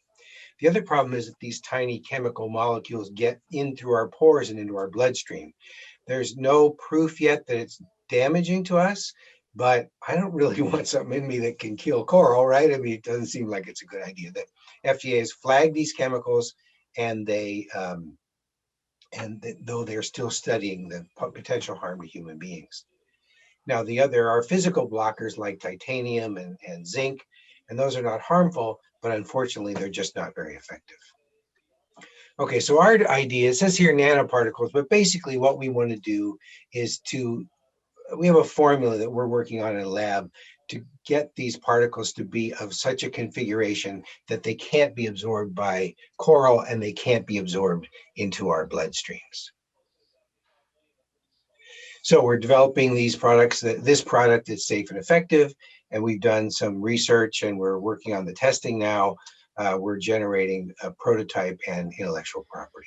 The other problem is that these tiny chemical molecules get in through our pores and into our bloodstream. There's no proof yet that it's damaging to us, but I don't really want something in me that can kill coral, right? I mean, it doesn't seem like it's a good idea. The FDA has flagged these chemicals, and though they're still studying the potential harm to human beings. Now, there are physical blockers like titanium and zinc, and those are not harmful, but unfortunately, they're just not very effective. Okay, so our idea, it says here nanoparticles, but basically what we want to do is we have a formula that we're working on in a lab to get these particles to be of such a configuration that they can't be absorbed by coral and they can't be absorbed into our bloodstreams. So we're developing these products, this product is safe and effective, and we've done some research and we're working on the testing now. We're generating a prototype and intellectual property.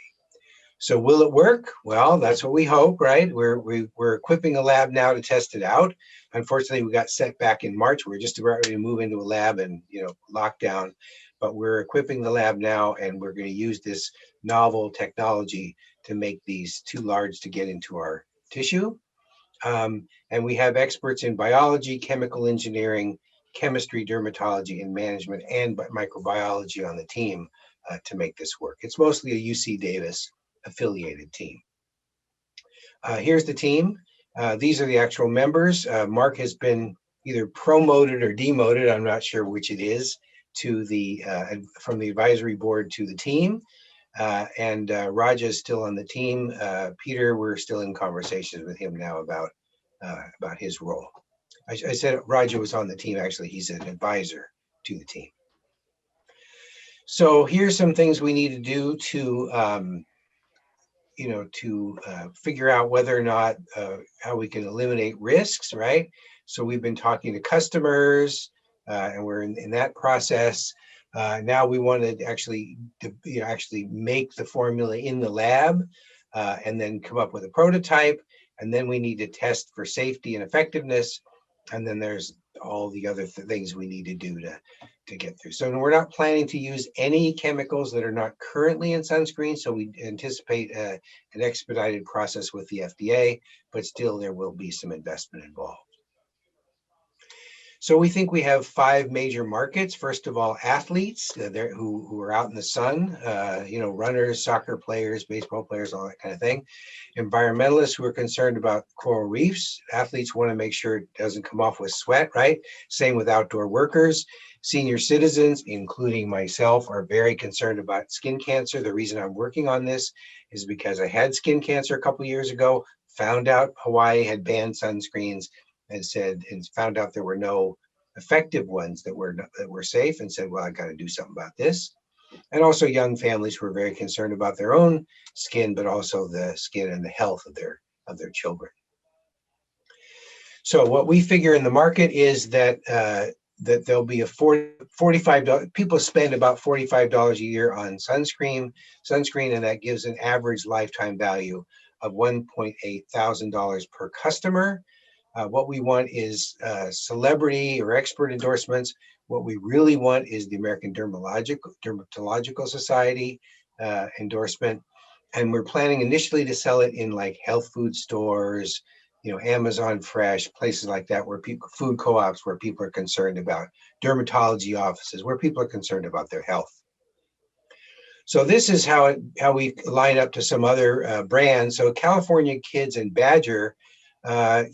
So will it work? Well, that's what we hope, right? We're equipping a lab now to test it out. Unfortunately, we got set back in March. We're just about ready to move into a lab and lockdown, but we're equipping the lab now, and we're going to use this novel technology to make these too large to get into our tissue. And we have experts in biology, chemical engineering, chemistry, dermatology, and management, and microbiology on the team to make this work. It's mostly a UC Davis affiliated team. Here's the team. These are the actual members. Mark has been either promoted or demoted, I'm not sure which it is, to from the advisory board to the team. And Raja is still on the team. Peter, we're still in conversations with him now about his role. I said Raja was on the team. Actually, he's an advisor to the team. So here's some things we need to do to figure out whether or not how we can eliminate risks, right? So we've been talking to customers, and we're in that process. Now we want to actually make the formula in the lab, and then come up with a prototype, and then we need to test for safety and effectiveness, and then there's all the other things we need to do to get through. So we're not planning to use any chemicals that are not currently in sunscreen, so we anticipate an expedited process with the FDA, but still there will be some investment involved. So we think we have 5 major markets. First of all, athletes who are out in the sun, runners, soccer players, baseball players, all that kind of thing. Environmentalists who are concerned about coral reefs. Athletes want to make sure it doesn't come off with sweat, right? Same with outdoor workers. Senior citizens, including myself, are very concerned about skin cancer. The reason I'm working on this is because I had skin cancer a couple years ago, found out Hawaii had banned sunscreens, and found out there were no effective ones that were safe, and said, well, I got to do something about this. And also young families who are very concerned about their own skin, but also the skin and the health of their children. So what we figure in the market is that there'll be a $45, people spend about $45 a year on sunscreen, and that gives an average lifetime value of $1.8 thousand per customer. What we want is celebrity or expert endorsements. What we really want is the American Dermatological Society endorsement. And we're planning initially to sell it in like health food stores, Amazon Fresh, places like that, where food co-ops, where people are concerned about, dermatology offices, where people are concerned about their health. So this is how we line up to some other brands. So California Kids and Badger, they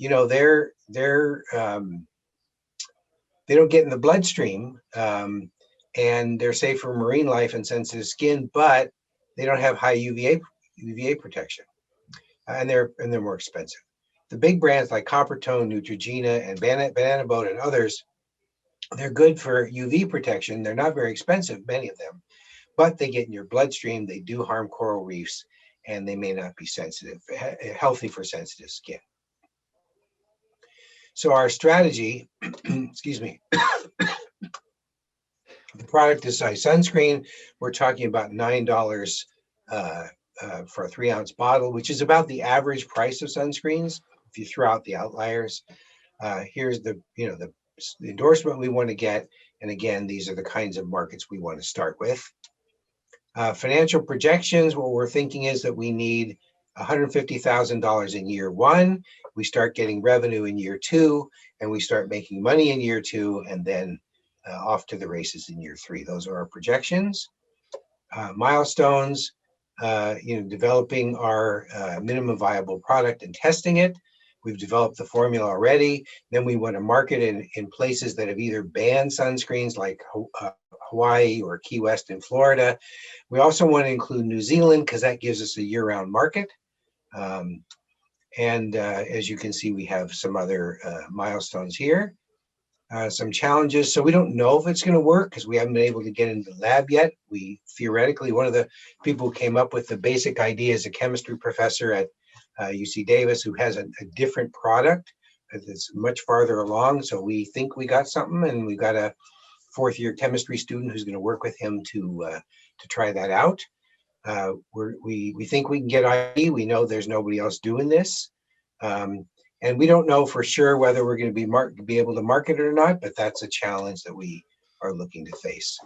don't get in the bloodstream, and they're safe for marine life and sensitive skin, but they don't have high UVA protection. and they're more expensive. The big brands like Coppertone, Neutrogena, and Banana Boat and others, they're good for UV protection. They're not very expensive, many of them, but they get in your bloodstream. They do harm coral reefs, and they may not be healthy for sensitive skin. So our strategy, excuse me, the product is size sunscreen. We're talking about $9 for a 3-ounce bottle, which is about the average price of sunscreens if you throw out the outliers. Here's the endorsement we want to get, and again, these are the kinds of markets we want to start with. Financial projections, what we're thinking is that we need $150,000 in year 1. We start getting revenue in year 2, and we start making money in year 2, and then off to the races in year 3. Those are our projections. Milestones, developing our minimum viable product and testing it. We've developed the formula already. Then we want to market it in places that have either banned sunscreens like Hawaii or Key West in Florida. We also want to include New Zealand because that gives us a year-round market. As you can see, we have some other milestones here. Some challenges. So we don't know if it's going to work because we haven't been able to get into the lab yet. We theoretically, one of the people who came up with the basic idea is a chemistry professor at UC Davis who has a different product that's much farther along. So we think we got something, and we've got a 4th-year chemistry student who's going to work with him to try that out. We think we can get ID. We know there's nobody else doing this. And we don't know for sure whether we're going to be able to market it or not, but that's a challenge that we are looking to face.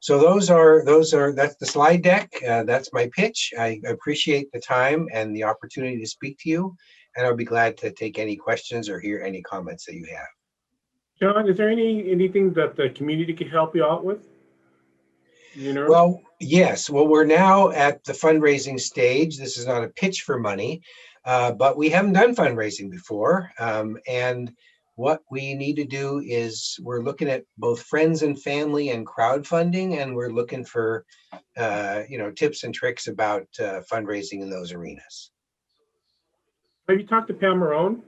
So that's the slide deck. That's my pitch. I appreciate the time and the opportunity to speak to you, and I'll be glad to take any questions or hear any comments that you have. John, is there anything that the community can help you out with? Well, yes. Well, we're now at the fundraising stage. This is not a pitch for money, but we haven't done fundraising before. And what we need to do is we're looking at both friends and family and crowdfunding, and we're looking for, tips and tricks about fundraising in those arenas. Have you talked to Pam Marone?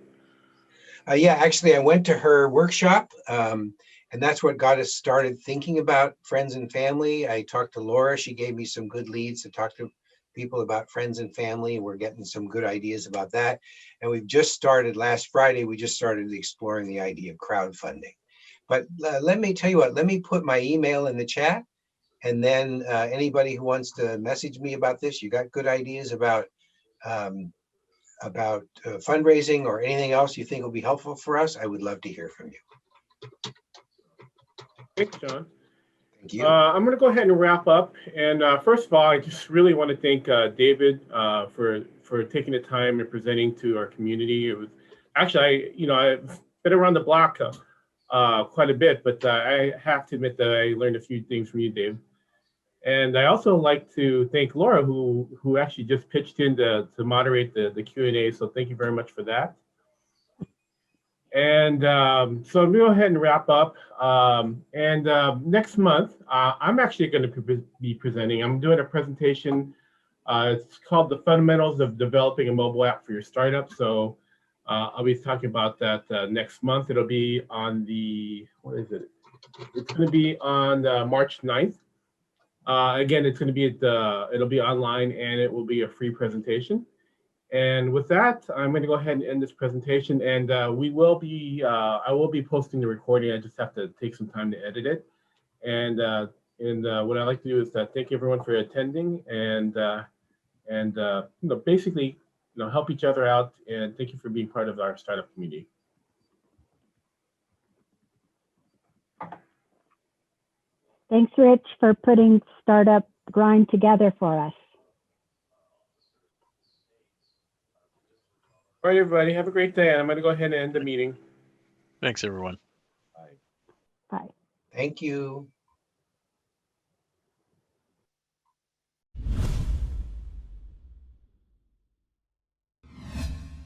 Yeah, actually, I went to her workshop, and that's what got us started thinking about friends and family. I talked to Laura. She gave me some good leads to talk to people about friends and family. We're getting some good ideas about that. And we've just started last Friday, we just started exploring the idea of crowdfunding. But let me tell you what, let me put my email in the chat. And then anybody who wants to message me about this, you got good ideas about fundraising or anything else you think will be helpful for us, I would love to hear from you. Thanks, John. Thank you. I'm going to go ahead and wrap up. And first of all, I just really want to thank David for taking the time and presenting to our community. It was actually, I've been around the block quite a bit, but I have to admit that I learned a few things from you, Dave. And I also like to thank Laura, who actually just pitched in to moderate the Q&A. So thank you very much for that. And so I'm going to go ahead and wrap up. Next month, I'm actually going to be presenting. I'm doing a presentation. It's called The Fundamentals of Developing a Mobile App for Your Startup. So I'll be talking about that next month. It'll be on It's going to be on March 9th. Again, it's going to be it'll be online, and it will be a free presentation. And with that, I'm going to go ahead and end this presentation, and I will be posting the recording. I just have to take some time to edit it. And what I like to do is thank everyone for attending, and basically, help each other out. And thank you for being part of our startup community. Thanks, Rich, for putting Startup Grind together for us. All right, everybody, have a great day. I'm going to go ahead and end the meeting. Thanks, everyone. Bye. Bye. Thank you.